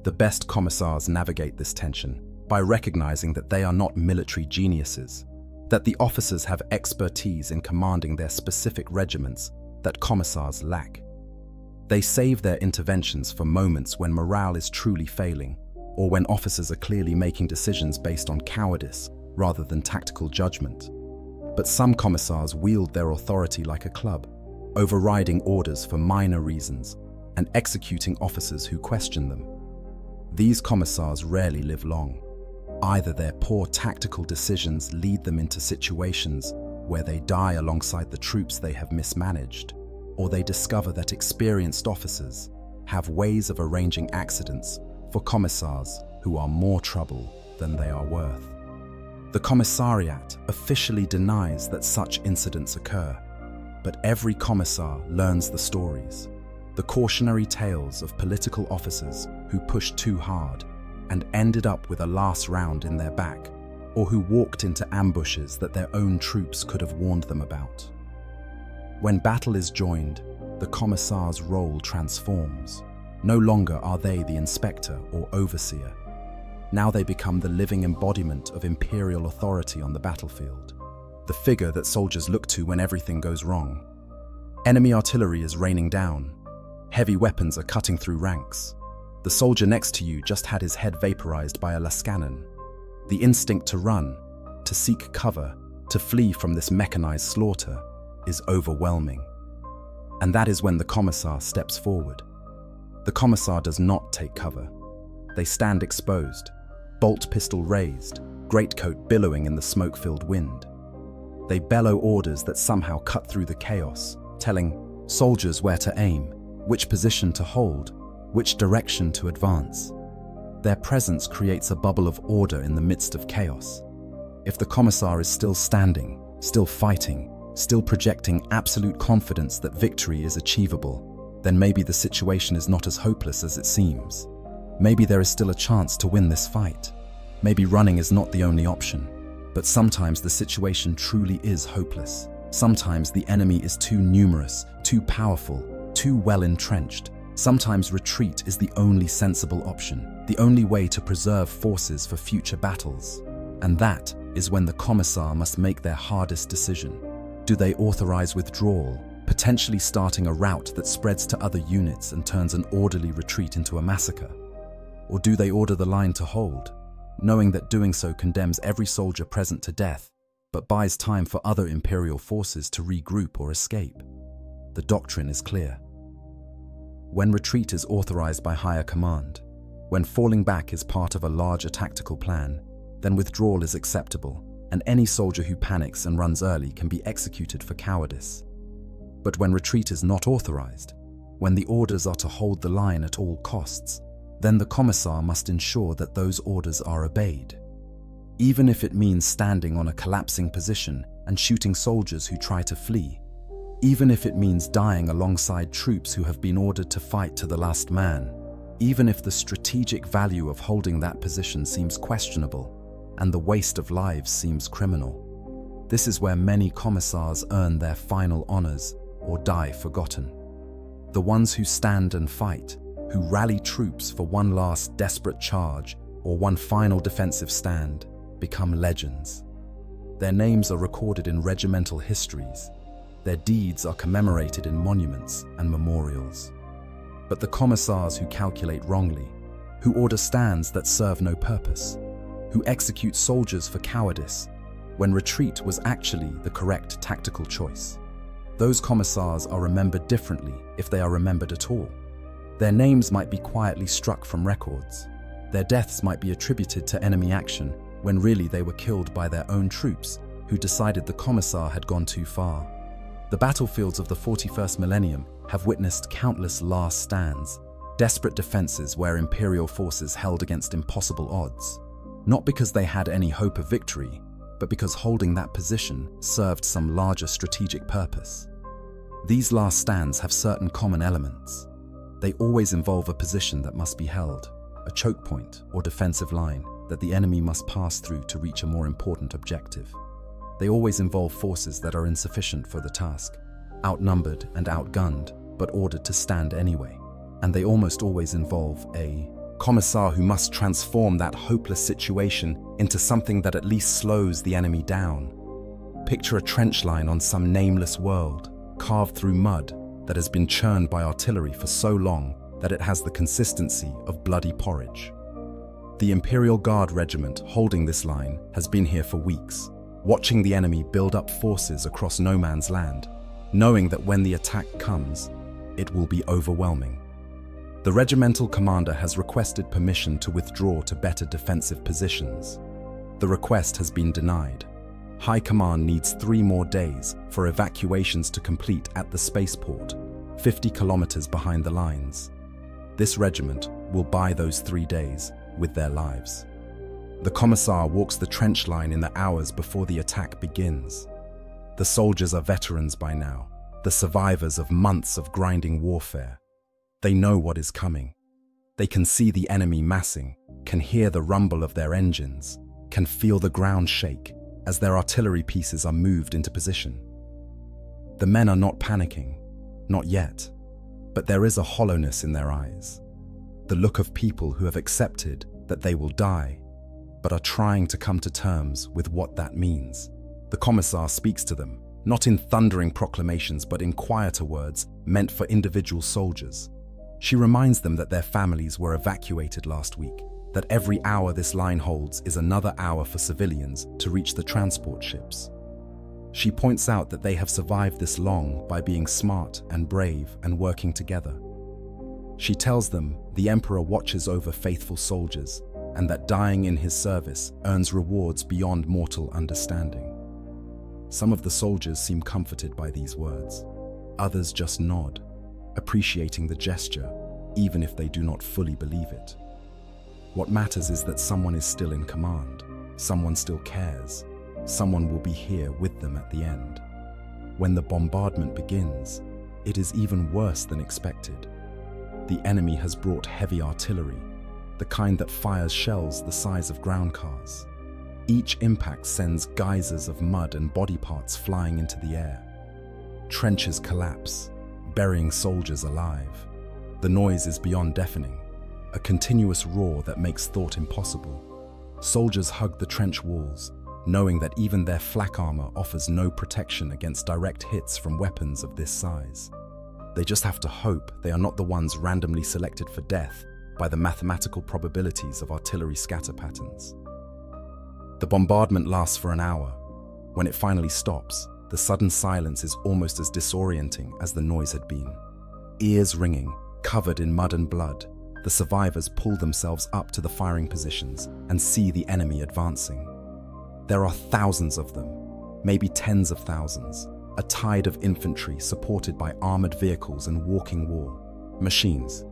The best commissars navigate this tension by recognizing that they are not military geniuses, that the officers have expertise in commanding their specific regiments that commissars lack. They save their interventions for moments when morale is truly failing, or when officers are clearly making decisions based on cowardice rather than tactical judgment. But some commissars wield their authority like a club, overriding orders for minor reasons and executing officers who question them. These commissars rarely live long. Either their poor tactical decisions lead them into situations where they die alongside the troops they have mismanaged, or they discover that experienced officers have ways of arranging accidents for commissars who are more trouble than they are worth. The commissariat officially denies that such incidents occur, but every commissar learns the stories, the cautionary tales of political officers who pushed too hard and ended up with a last round in their back, or who walked into ambushes that their own troops could have warned them about. When battle is joined, the commissar's role transforms. No longer are they the inspector or overseer. Now they become the living embodiment of imperial authority on the battlefield, the figure that soldiers look to when everything goes wrong. Enemy artillery is raining down. Heavy weapons are cutting through ranks. The soldier next to you just had his head vaporized by a lascannon. The instinct to run, to seek cover, to flee from this mechanized slaughter is overwhelming. And that is when the commissar steps forward. The commissar does not take cover. They stand exposed, bolt pistol raised, greatcoat billowing in the smoke-filled wind. They bellow orders that somehow cut through the chaos, telling soldiers where to aim, which position to hold, which direction to advance. Their presence creates a bubble of order in the midst of chaos. If the commissar is still standing, still fighting, still projecting absolute confidence that victory is achievable, then maybe the situation is not as hopeless as it seems. Maybe there is still a chance to win this fight. Maybe running is not the only option. But sometimes the situation truly is hopeless. Sometimes the enemy is too numerous, too powerful, too well entrenched. Sometimes retreat is the only sensible option, the only way to preserve forces for future battles. And that is when the Commissar must make their hardest decision. Do they authorize withdrawal, potentially starting a rout that spreads to other units and turns an orderly retreat into a massacre? Or do they order the line to hold, knowing that doing so condemns every soldier present to death, but buys time for other Imperial forces to regroup or escape? The doctrine is clear. When retreat is authorized by higher command, when falling back is part of a larger tactical plan, then withdrawal is acceptable, and any soldier who panics and runs early can be executed for cowardice. But when retreat is not authorized, when the orders are to hold the line at all costs, then the Commissar must ensure that those orders are obeyed, even if it means standing on a collapsing position and shooting soldiers who try to flee, even if it means dying alongside troops who have been ordered to fight to the last man, even if the strategic value of holding that position seems questionable and the waste of lives seems criminal. This is where many Commissars earn their final honors or die forgotten. The ones who stand and fight, who rally troops for one last desperate charge or one final defensive stand, become legends. Their names are recorded in regimental histories. Their deeds are commemorated in monuments and memorials. But the Commissars who calculate wrongly, who order stands that serve no purpose, who execute soldiers for cowardice, when retreat was actually the correct tactical choice, those Commissars are remembered differently if they are remembered at all. Their names might be quietly struck from records. Their deaths might be attributed to enemy action when really they were killed by their own troops who decided the Commissar had gone too far. The battlefields of the 41st millennium have witnessed countless last stands, desperate defenses where Imperial forces held against impossible odds, not because they had any hope of victory, but because holding that position served some larger strategic purpose. These last stands have certain common elements. They always involve a position that must be held, a choke point or defensive line that the enemy must pass through to reach a more important objective. They always involve forces that are insufficient for the task, outnumbered and outgunned, but ordered to stand anyway. And they almost always involve a Commissar who must transform that hopeless situation into something that at least slows the enemy down. Picture a trench line on some nameless world, carved through mud that has been churned by artillery for so long that it has the consistency of bloody porridge. The Imperial Guard regiment holding this line has been here for weeks, watching the enemy build up forces across no man's land, knowing that when the attack comes, it will be overwhelming. The regimental commander has requested permission to withdraw to better defensive positions. The request has been denied. High Command needs 3 more days for evacuations to complete at the spaceport, 50 kilometers behind the lines. This regiment will buy those 3 days with their lives. The Commissar walks the trench line in the hours before the attack begins. The soldiers are veterans by now, the survivors of months of grinding warfare. They know what is coming. They can see the enemy massing, can hear the rumble of their engines, can feel the ground shake as their artillery pieces are moved into position. The men are not panicking, not yet, but there is a hollowness in their eyes, the look of people who have accepted that they will die, but are trying to come to terms with what that means. The Commissar speaks to them, not in thundering proclamations, but in quieter words meant for individual soldiers. She reminds them that their families were evacuated last week, that every hour this line holds is another hour for civilians to reach the transport ships. She points out that they have survived this long by being smart and brave and working together. She tells them the Emperor watches over faithful soldiers and that dying in his service earns rewards beyond mortal understanding. Some of the soldiers seem comforted by these words. Others just nod, appreciating the gesture, even if they do not fully believe it. What matters is that someone is still in command, someone still cares, someone will be here with them at the end. When the bombardment begins, it is even worse than expected. The enemy has brought heavy artillery, the kind that fires shells the size of ground cars. Each impact sends geysers of mud and body parts flying into the air. Trenches collapse, burying soldiers alive. The noise is beyond deafening, a continuous roar that makes thought impossible. Soldiers hug the trench walls, knowing that even their flak armor offers no protection against direct hits from weapons of this size. They just have to hope they are not the ones randomly selected for death by the mathematical probabilities of artillery scatter patterns. The bombardment lasts for an hour. When it finally stops, the sudden silence is almost as disorienting as the noise had been. Ears ringing, covered in mud and blood, the survivors pull themselves up to the firing positions and see the enemy advancing. There are thousands of them, maybe tens of thousands, a tide of infantry supported by armored vehicles and walking war machines.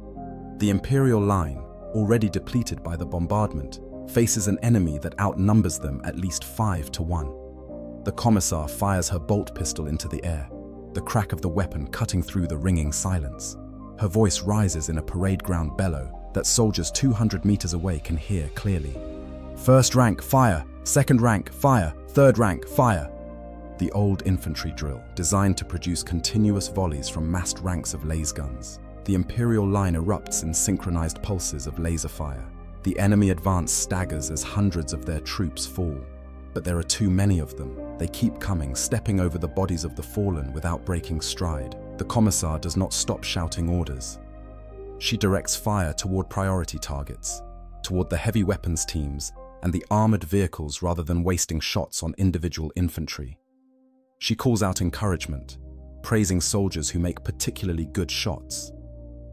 The Imperial line, already depleted by the bombardment, faces an enemy that outnumbers them at least 5 to 1. The Commissar fires her bolt pistol into the air, the crack of the weapon cutting through the ringing silence. Her voice rises in a parade ground bellow that soldiers 200 meters away can hear clearly. First rank, fire! Second rank, fire! Third rank, fire! The old infantry drill, designed to produce continuous volleys from massed ranks of laser guns. The Imperial line erupts in synchronized pulses of laser fire. The enemy advance staggers as hundreds of their troops fall. But there are too many of them. They keep coming, stepping over the bodies of the fallen without breaking stride. The Commissar does not stop shouting orders. She directs fire toward priority targets, toward the heavy weapons teams and the armored vehicles rather than wasting shots on individual infantry. She calls out encouragement, praising soldiers who make particularly good shots,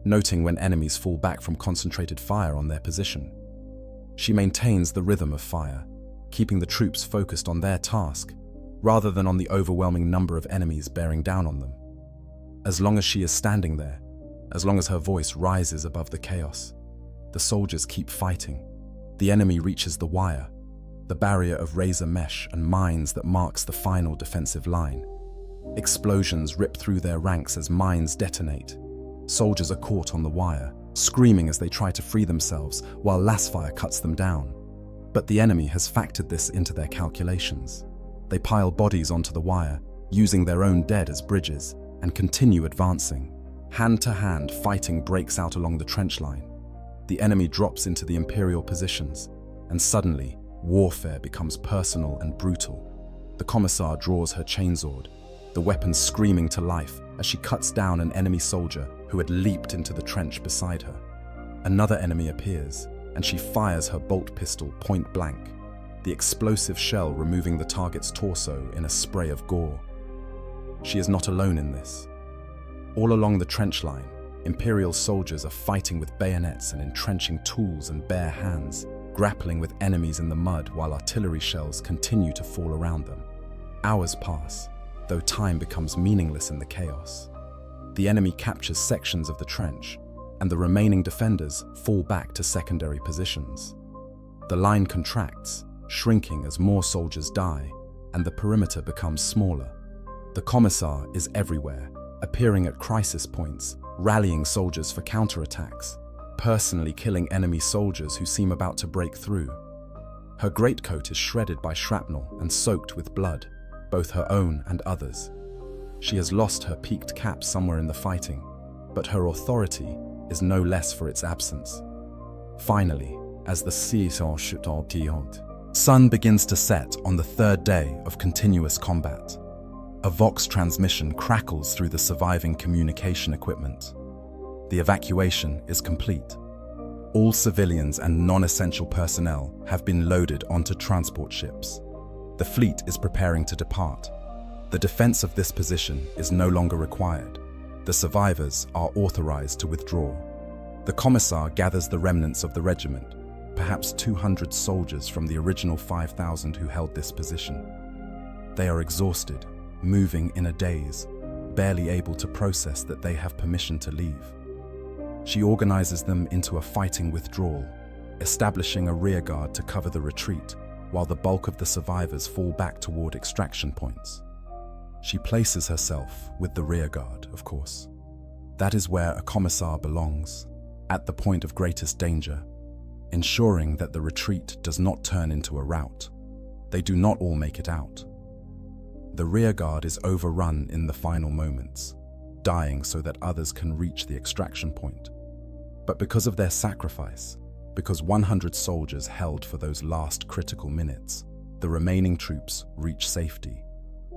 noting when enemies fall back from concentrated fire on their position. She maintains the rhythm of fire, keeping the troops focused on their task, rather than on the overwhelming number of enemies bearing down on them. As long as she is standing there, as long as her voice rises above the chaos, the soldiers keep fighting. The enemy reaches the wire, the barrier of razor mesh and mines that marks the final defensive line. Explosions rip through their ranks as mines detonate. Soldiers are caught on the wire, screaming as they try to free themselves while lasfire cuts them down. But the enemy has factored this into their calculations. They pile bodies onto the wire, using their own dead as bridges, and continue advancing. Hand-to-hand fighting breaks out along the trench line. The enemy drops into the Imperial positions, and suddenly, warfare becomes personal and brutal. The Commissar draws her chainsword, the weapon screaming to life as she cuts down an enemy soldier who had leaped into the trench beside her. Another enemy appears, and she fires her bolt pistol point blank, the explosive shell removing the target's torso in a spray of gore. She is not alone in this. All along the trench line, Imperial soldiers are fighting with bayonets and entrenching tools and bare hands, grappling with enemies in the mud while artillery shells continue to fall around them. Hours pass, though time becomes meaningless in the chaos. The enemy captures sections of the trench, and the remaining defenders fall back to secondary positions. The line contracts, shrinking as more soldiers die, and the perimeter becomes smaller. The Commissar is everywhere, appearing at crisis points, rallying soldiers for counterattacks, personally killing enemy soldiers who seem about to break through. Her greatcoat is shredded by shrapnel and soaked with blood, both her own and others. She has lost her peaked cap somewhere in the fighting, but her authority is no less for its absence. Finally, as the sun begins to set on the third day of continuous combat, a Vox transmission crackles through the surviving communication equipment. The evacuation is complete. All civilians and non-essential personnel have been loaded onto transport ships. The fleet is preparing to depart. The defense of this position is no longer required. The survivors are authorized to withdraw. The Commissar gathers the remnants of the regiment, perhaps 200 soldiers from the original 5,000 who held this position. They are exhausted, moving in a daze, barely able to process that they have permission to leave. She organizes them into a fighting withdrawal, establishing a rearguard to cover the retreat, while the bulk of the survivors fall back toward extraction points. She places herself with the rearguard, of course. That is where a Commissar belongs, at the point of greatest danger, ensuring that the retreat does not turn into a rout. they do not all make it out. The rearguard is overrun in the final moments, dying so that others can reach the extraction point. But because of their sacrifice, because 100 soldiers held for those last critical minutes, the remaining troops reach safety.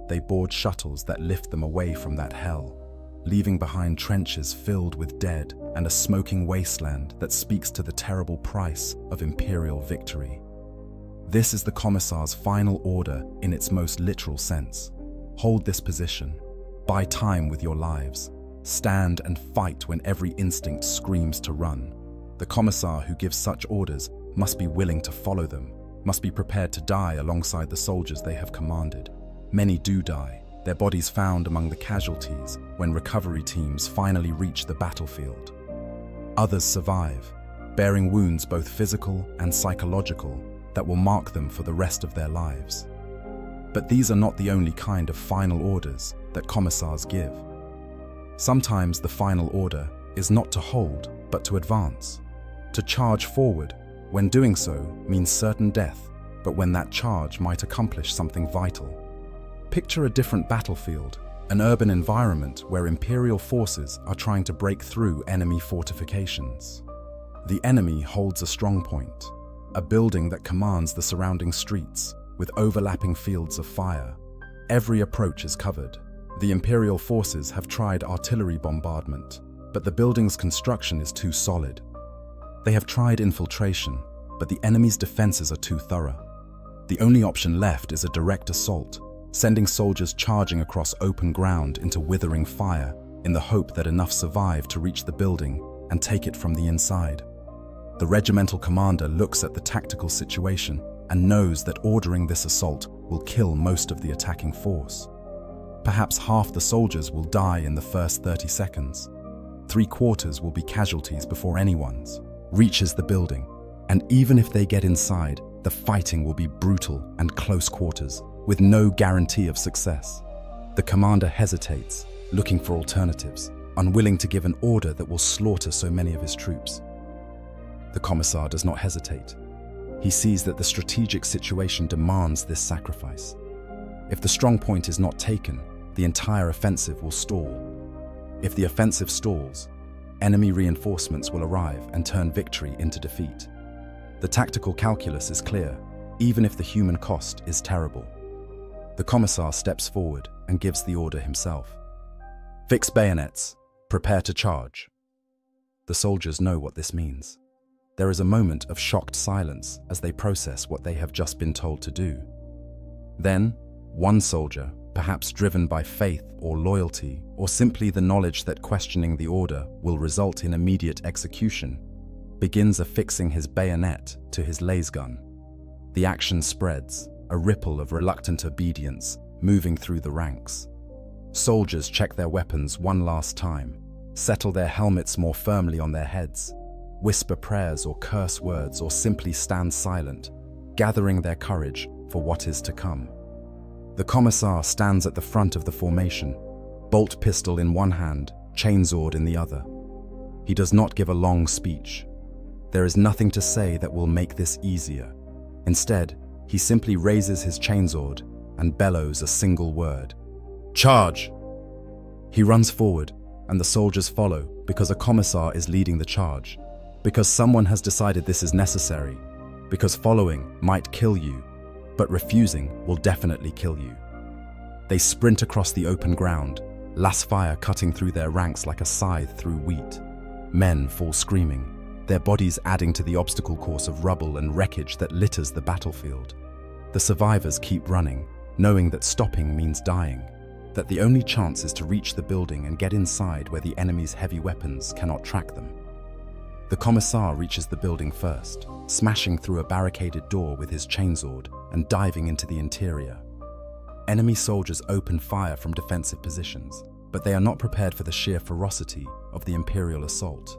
They board shuttles that lift them away from that hell, leaving behind trenches filled with dead and a smoking wasteland that speaks to the terrible price of Imperial victory. This is the Commissar's final order in its most literal sense. Hold this position. Buy time with your lives. Stand and fight when every instinct screams to run. The Commissar who gives such orders must be willing to follow them, must be prepared to die alongside the soldiers they have commanded. Many do die, their bodies found among the casualties when recovery teams finally reach the battlefield. Others survive, bearing wounds both physical and psychological that will mark them for the rest of their lives. But these are not the only kind of final orders that Commissars give. Sometimes the final order is not to hold, but to advance, to charge forward. When doing so means certain death, but when that charge might accomplish something vital. Picture a different battlefield, an urban environment where Imperial forces are trying to break through enemy fortifications. The enemy holds a strong point, a building that commands the surrounding streets, with overlapping fields of fire. Every approach is covered. The Imperial forces have tried artillery bombardment, but the building's construction is too solid. They have tried infiltration, but the enemy's defenses are too thorough. The only option left is a direct assault, sending soldiers charging across open ground into withering fire in the hope that enough survive to reach the building and take it from the inside. The regimental commander looks at the tactical situation and knows that ordering this assault will kill most of the attacking force. Perhaps half the soldiers will die in the first 30 seconds. 3/4 will be casualties before anyone reaches the building, and even if they get inside, the fighting will be brutal and close quarters, with no guarantee of success. The commander hesitates, looking for alternatives, unwilling to give an order that will slaughter so many of his troops. The Commissar does not hesitate. He sees that the strategic situation demands this sacrifice. If the strong point is not taken, the entire offensive will stall. If the offensive stalls, enemy reinforcements will arrive and turn victory into defeat. The tactical calculus is clear, even if the human cost is terrible. The Commissar steps forward and gives the order himself. Fix bayonets, prepare to charge. The soldiers know what this means. There is a moment of shocked silence as they process what they have just been told to do. Then, one soldier, perhaps driven by faith or loyalty, or simply the knowledge that questioning the order will result in immediate execution, begins affixing his bayonet to his lasgun. The action spreads, a ripple of reluctant obedience moving through the ranks. Soldiers check their weapons one last time, settle their helmets more firmly on their heads, whisper prayers or curse words, or simply stand silent, gathering their courage for what is to come. The Commissar stands at the front of the formation, bolt pistol in one hand, chainsword in the other. He does not give a long speech. There is nothing to say that will make this easier. Instead, he simply raises his chainsword and bellows a single word: "Charge!" He runs forward, and the soldiers follow because a Commissar is leading the charge, because someone has decided this is necessary, because following might kill you, but refusing will definitely kill you. They sprint across the open ground, las fire cutting through their ranks like a scythe through wheat. Men fall screaming, their bodies adding to the obstacle course of rubble and wreckage that litters the battlefield. The survivors keep running, knowing that stopping means dying, that the only chance is to reach the building and get inside where the enemy's heavy weapons cannot track them. The Commissar reaches the building first, smashing through a barricaded door with his chainsword and diving into the interior. Enemy soldiers open fire from defensive positions, but they are not prepared for the sheer ferocity of the Imperial assault.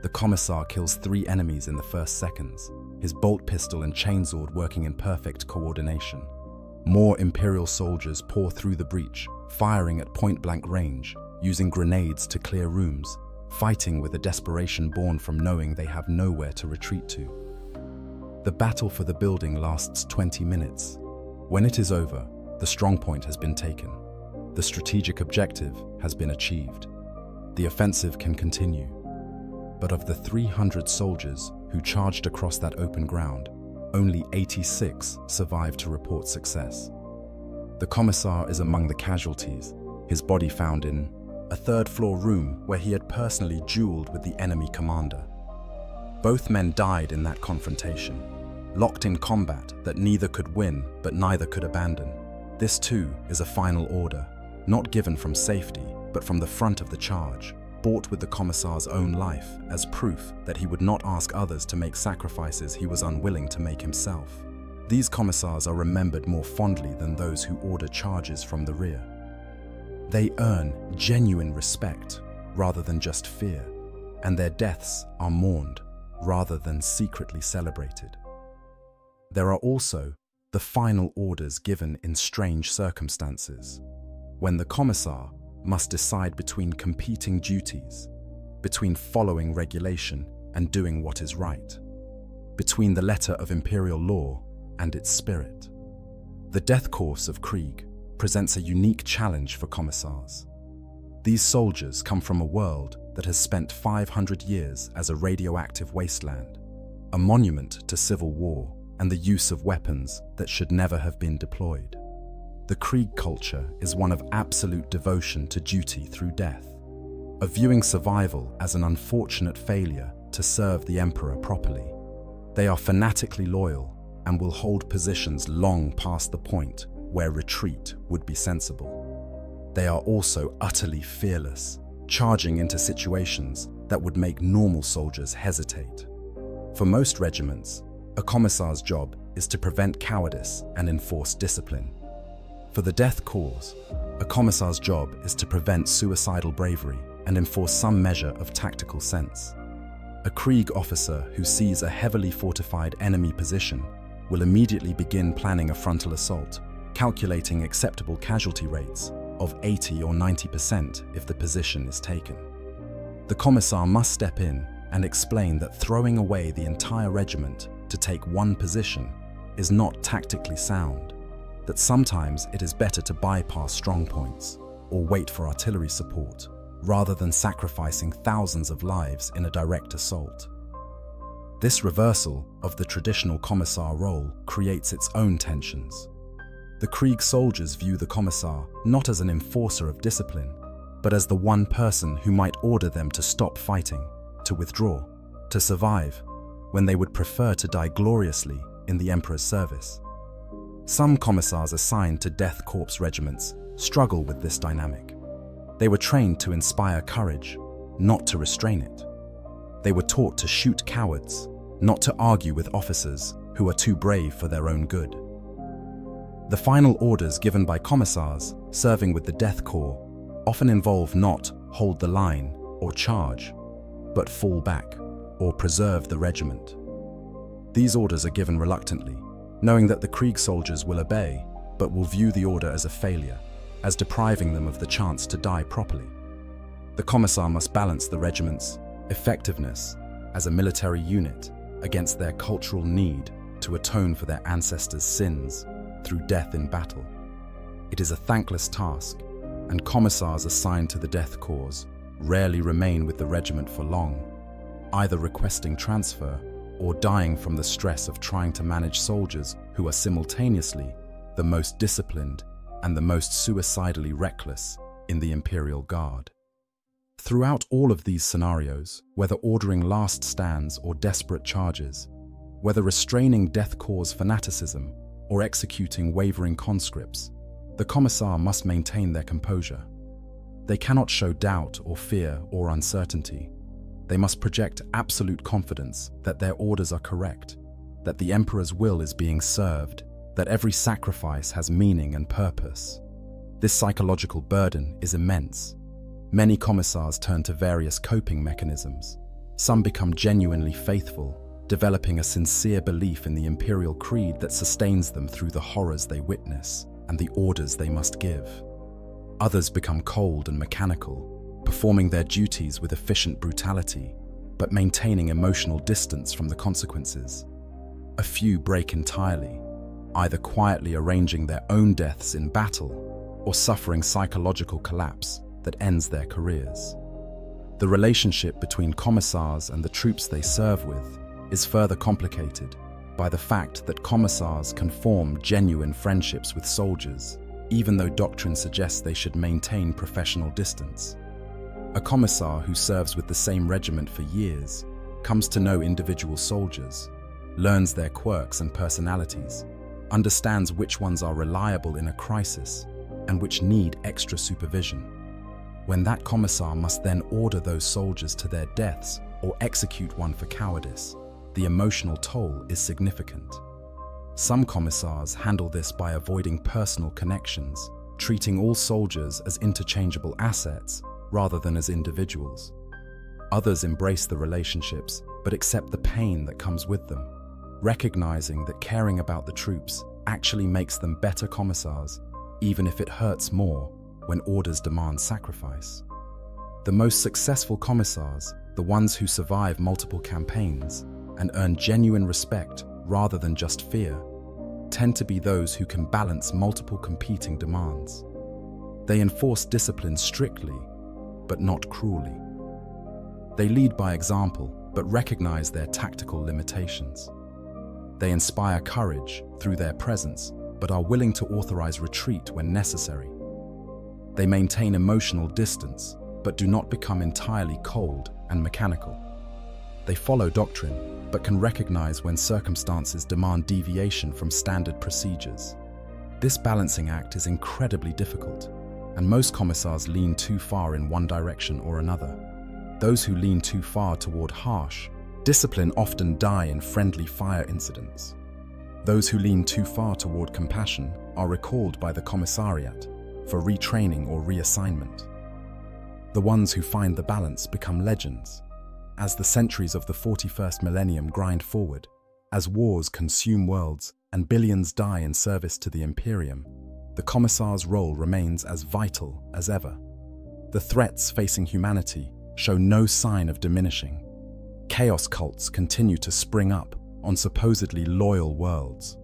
The Commissar kills 3 enemies in the first seconds, his bolt pistol and chainsword working in perfect coordination. More Imperial soldiers pour through the breach, firing at point-blank range, using grenades to clear rooms, fighting with a desperation born from knowing they have nowhere to retreat to. The battle for the building lasts 20 minutes. When it is over, the strongpoint has been taken. The strategic objective has been achieved. The offensive can continue. But of the 300 soldiers who charged across that open ground, only 86 survived to report success. The Commissar is among the casualties, his body found in a third-floor room where he had personally dueled with the enemy commander. Both men died in that confrontation, locked in combat that neither could win but neither could abandon. This too is a final order, not given from safety but from the front of the charge, bought with the Commissar's own life as proof that he would not ask others to make sacrifices he was unwilling to make himself. These Commissars are remembered more fondly than those who order charges from the rear. They earn genuine respect rather than just fear, and their deaths are mourned rather than secretly celebrated. There are also the final orders given in strange circumstances, when the Commissar must decide between competing duties, between following regulation and doing what is right, between the letter of imperial law and its spirit. The death course of Krieg presents a unique challenge for Commissars. These soldiers come from a world that has spent 500 years as a radioactive wasteland, a monument to civil war and the use of weapons that should never have been deployed. The Krieg culture is one of absolute devotion to duty through death, of viewing survival as an unfortunate failure to serve the Emperor properly. They are fanatically loyal and will hold positions long past the point where retreat would be sensible. They are also utterly fearless, charging into situations that would make normal soldiers hesitate. For most regiments, a Commissar's job is to prevent cowardice and enforce discipline. For the death cause, a Commissar's job is to prevent suicidal bravery and enforce some measure of tactical sense. A Krieg officer who sees a heavily fortified enemy position will immediately begin planning a frontal assault, calculating acceptable casualty rates of 80 or 90% if the position is taken. The Commissar must step in and explain that throwing away the entire regiment to take one position is not tactically sound, that sometimes it is better to bypass strongpoints or wait for artillery support rather than sacrificing thousands of lives in a direct assault. This reversal of the traditional Commissar role creates its own tensions. The Krieg soldiers view the Commissar not as an enforcer of discipline, but as the one person who might order them to stop fighting, to withdraw, to survive, when they would prefer to die gloriously in the Emperor's service. Some Commissars assigned to Death Corps regiments struggle with this dynamic. They were trained to inspire courage, not to restrain it. They were taught to shoot cowards, not to argue with officers who are too brave for their own good. The final orders given by Commissars serving with the Death Corps often involve not hold the line or charge, but fall back or preserve the regiment. These orders are given reluctantly, knowing that the Krieg soldiers will obey, but will view the order as a failure, as depriving them of the chance to die properly. The Commissar must balance the regiment's effectiveness as a military unit against their cultural need to atone for their ancestors' sins through death in battle. It is a thankless task, and Commissars assigned to the Death Corps rarely remain with the regiment for long, either requesting transfer or dying from the stress of trying to manage soldiers who are simultaneously the most disciplined and the most suicidally reckless in the Imperial Guard. Throughout all of these scenarios, whether ordering last stands or desperate charges, whether restraining Death Corps' fanaticism or executing wavering conscripts, the Commissar must maintain their composure. They cannot show doubt or fear or uncertainty. They must project absolute confidence that their orders are correct, that the Emperor's will is being served, that every sacrifice has meaning and purpose. This psychological burden is immense. Many Commissars turn to various coping mechanisms. Some become genuinely faithful, developing a sincere belief in the Imperial creed that sustains them through the horrors they witness and the orders they must give. Others become cold and mechanical, performing their duties with efficient brutality, but maintaining emotional distance from the consequences. A few break entirely, either quietly arranging their own deaths in battle or suffering psychological collapse that ends their careers. The relationship between commissars and the troops they serve with is further complicated by the fact that commissars can form genuine friendships with soldiers, even though doctrine suggests they should maintain professional distance. A commissar who serves with the same regiment for years comes to know individual soldiers, learns their quirks and personalities, understands which ones are reliable in a crisis and which need extra supervision. When that commissar must then order those soldiers to their deaths or execute one for cowardice, the emotional toll is significant. Some commissars handle this by avoiding personal connections, treating all soldiers as interchangeable assets rather than as individuals. Others embrace the relationships but accept the pain that comes with them, recognizing that caring about the troops actually makes them better commissars, even if it hurts more when orders demand sacrifice. The most successful commissars, the ones who survive multiple campaigns and earn genuine respect rather than just fear, tend to be those who can balance multiple competing demands. They enforce discipline strictly, but not cruelly. They lead by example, but recognize their tactical limitations. They inspire courage through their presence, but are willing to authorize retreat when necessary. They maintain emotional distance, but do not become entirely cold and mechanical. They follow doctrine, but can recognize when circumstances demand deviation from standard procedures. This balancing act is incredibly difficult, and most commissars lean too far in one direction or another. Those who lean too far toward harsh discipline often die in friendly fire incidents. Those who lean too far toward compassion are recalled by the commissariat for retraining or reassignment. The ones who find the balance become legends. As the centuries of the 41st millennium grind forward, as wars consume worlds and billions die in service to the Imperium, the commissar's role remains as vital as ever. The threats facing humanity show no sign of diminishing. Chaos cults continue to spring up on supposedly loyal worlds.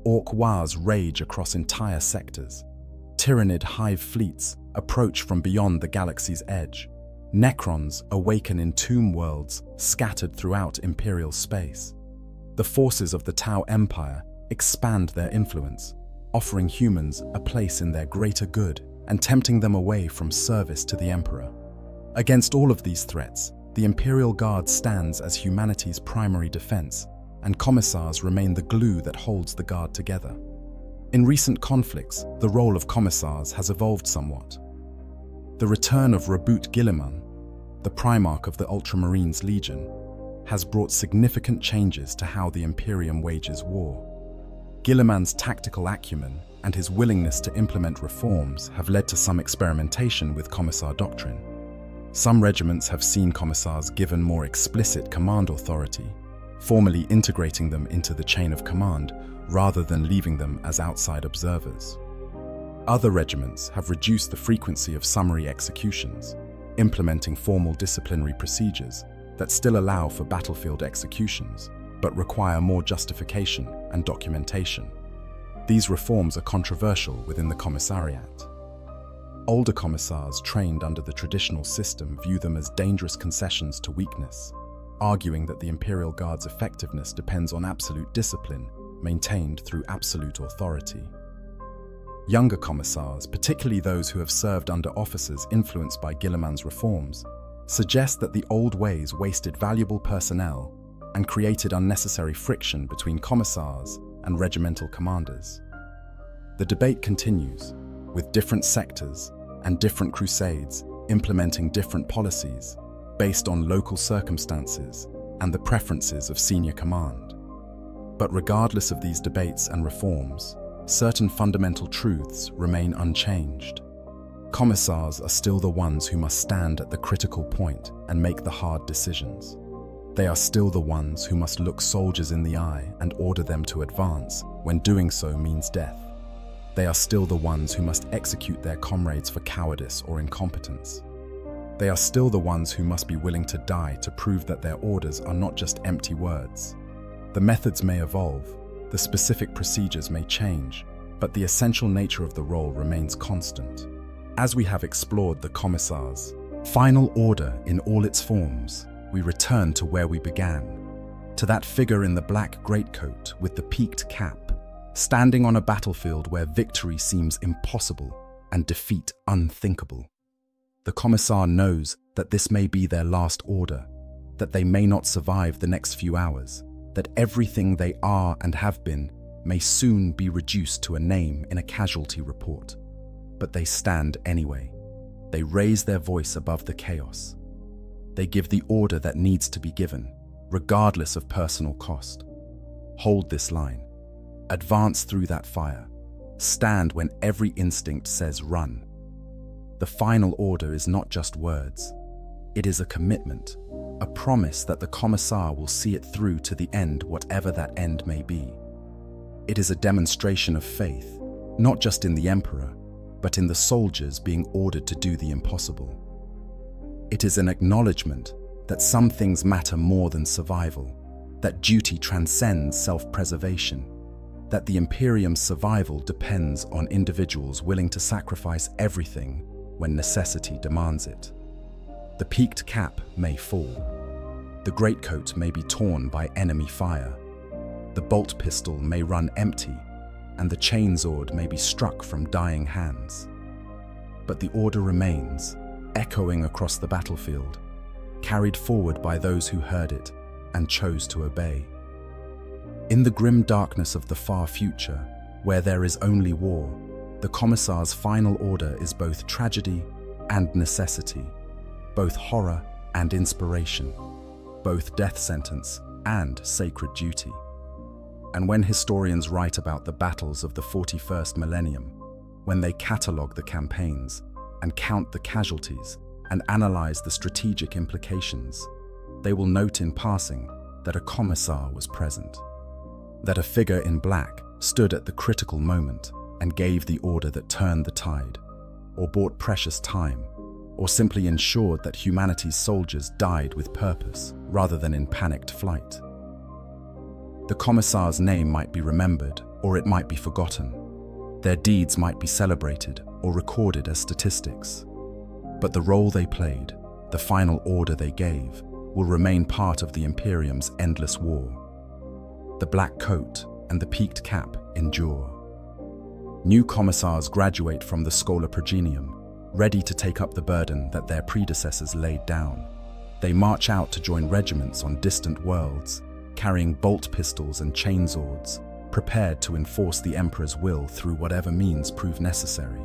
Orc wars rage across entire sectors. Tyrannid hive fleets approach from beyond the galaxy's edge. Necrons awaken in tomb worlds scattered throughout Imperial space. The forces of the Tau Empire expand their influence, offering humans a place in their greater good and tempting them away from service to the Emperor. Against all of these threats, the Imperial Guard stands as humanity's primary defense, and commissars remain the glue that holds the Guard together. In recent conflicts, the role of commissars has evolved somewhat. The return of Reboot Guilliman, the Primarch of the Ultramarines Legion, has brought significant changes to how the Imperium wages war. Guilliman's tactical acumen and his willingness to implement reforms have led to some experimentation with commissar doctrine. Some regiments have seen commissars given more explicit command authority, formally integrating them into the chain of command rather than leaving them as outside observers. Other regiments have reduced the frequency of summary executions, implementing formal disciplinary procedures that still allow for battlefield executions, but require more justification and documentation. These reforms are controversial within the commissariat. Older commissars trained under the traditional system view them as dangerous concessions to weakness, arguing that the Imperial Guard's effectiveness depends on absolute discipline maintained through absolute authority. Younger commissars, particularly those who have served under officers influenced by Guilliman's reforms, suggest that the old ways wasted valuable personnel and created unnecessary friction between commissars and regimental commanders. The debate continues, with different sectors and different crusades implementing different policies based on local circumstances and the preferences of senior command. But regardless of these debates and reforms, certain fundamental truths remain unchanged. Commissars are still the ones who must stand at the critical point and make the hard decisions. They are still the ones who must look soldiers in the eye and order them to advance when doing so means death. They are still the ones who must execute their comrades for cowardice or incompetence. They are still the ones who must be willing to die to prove that their orders are not just empty words. The methods may evolve, The specific procedures may change, but the essential nature of the role remains constant. As we have explored the Commissar's final order in all its forms, we return to where we began, to that figure in the black greatcoat with the peaked cap, standing on a battlefield where victory seems impossible and defeat unthinkable. The Commissar knows that this may be their last order, that they may not survive the next few hours, that everything they are and have been may soon be reduced to a name in a casualty report. But they stand anyway. They raise their voice above the chaos. They give the order that needs to be given, regardless of personal cost. Hold this line. Advance through that fire. Stand when every instinct says run. The final order is not just words. It is a commitment, a promise that the Commissar will see it through to the end, whatever that end may be. It is a demonstration of faith, not just in the Emperor, but in the soldiers being ordered to do the impossible. It is an acknowledgement that some things matter more than survival, that duty transcends self-preservation, that the Imperium's survival depends on individuals willing to sacrifice everything when necessity demands it. The peaked cap may fall. The greatcoat may be torn by enemy fire. The bolt pistol may run empty, and the chainsword may be struck from dying hands. But the order remains, echoing across the battlefield, carried forward by those who heard it and chose to obey. In the grim darkness of the far future, where there is only war, the Commissar's final order is both tragedy and necessity, both horror and inspiration, both death sentence and sacred duty. And when historians write about the battles of the 41st millennium, when they catalogue the campaigns and count the casualties and analyze the strategic implications, they will note in passing that a Commissar was present, that a figure in black stood at the critical moment and gave the order that turned the tide, or bought precious time, or simply ensured that humanity's soldiers died with purpose rather than in panicked flight. The Commissar's name might be remembered, or it might be forgotten. Their deeds might be celebrated or recorded as statistics. But the role they played, the final order they gave, will remain part of the Imperium's endless war. The black coat and the peaked cap endure. New Commissars graduate from the Schola Progenium, ready to take up the burden that their predecessors laid down. They march out to join regiments on distant worlds, carrying bolt pistols and chainswords, prepared to enforce the Emperor's will through whatever means prove necessary.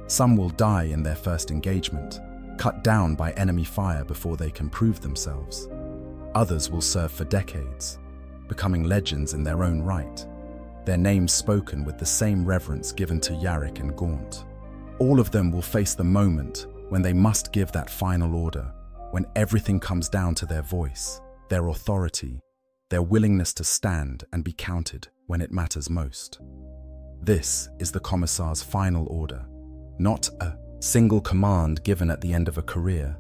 Some will die in their first engagement, cut down by enemy fire before they can prove themselves. Others will serve for decades, becoming legends in their own right, their names spoken with the same reverence given to Yarrick and Gaunt. All of them will face the moment when they must give that final order, when everything comes down to their voice, their authority, their willingness to stand and be counted when it matters most. This is the Commissar's final order, not a single command given at the end of a career,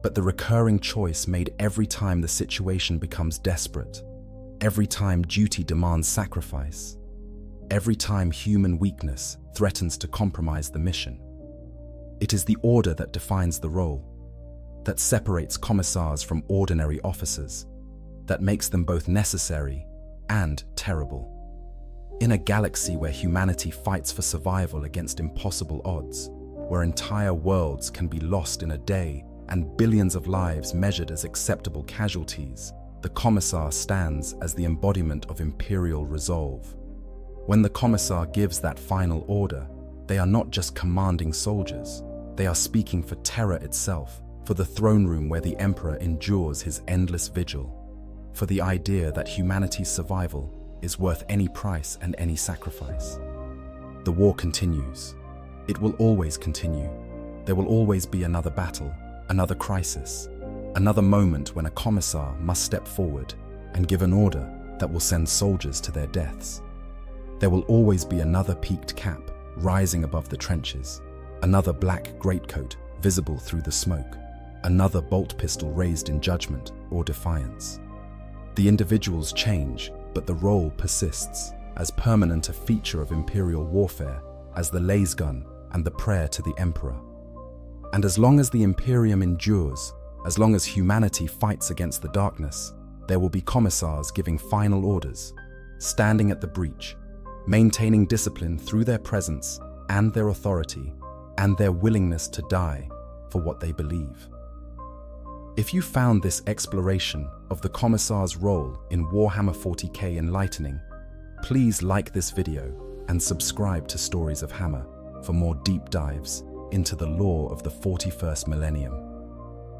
but the recurring choice made every time the situation becomes desperate, every time duty demands sacrifice, every time human weakness threatens to compromise the mission. It is the order that defines the role, that separates Commissars from ordinary officers, that makes them both necessary and terrible. In a galaxy where humanity fights for survival against impossible odds, where entire worlds can be lost in a day and billions of lives measured as acceptable casualties, the Commissar stands as the embodiment of imperial resolve. When the Commissar gives that final order, they are not just commanding soldiers, they are speaking for terror itself, for the throne room where the Emperor endures his endless vigil, for the idea that humanity's survival is worth any price and any sacrifice. The war continues. It will always continue. There will always be another battle, another crisis, another moment when a Commissar must step forward and give an order that will send soldiers to their deaths. There will always be another peaked cap rising above the trenches, another black greatcoat visible through the smoke, another bolt pistol raised in judgment or defiance. The individuals change, but the role persists, as permanent a feature of Imperial warfare as the lasgun and the prayer to the Emperor. And as long as the Imperium endures, as long as humanity fights against the darkness, there will be Commissars giving final orders, standing at the breach, maintaining discipline through their presence and their authority and their willingness to die for what they believe. If you found this exploration of the Commissar's role in Warhammer 40k enlightening, please like this video and subscribe to Stories of Hammer for more deep dives into the lore of the 41st millennium.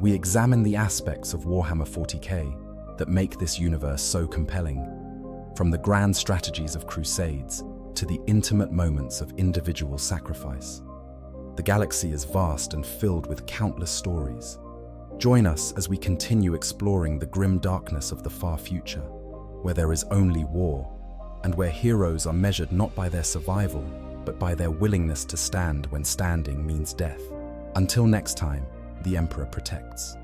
We examine the aspects of Warhammer 40k that make this universe so compelling, from the grand strategies of crusades to the intimate moments of individual sacrifice. The galaxy is vast and filled with countless stories. Join us as we continue exploring the grim darkness of the far future, where there is only war, and where heroes are measured not by their survival, but by their willingness to stand when standing means death. Until next time, the Emperor protects.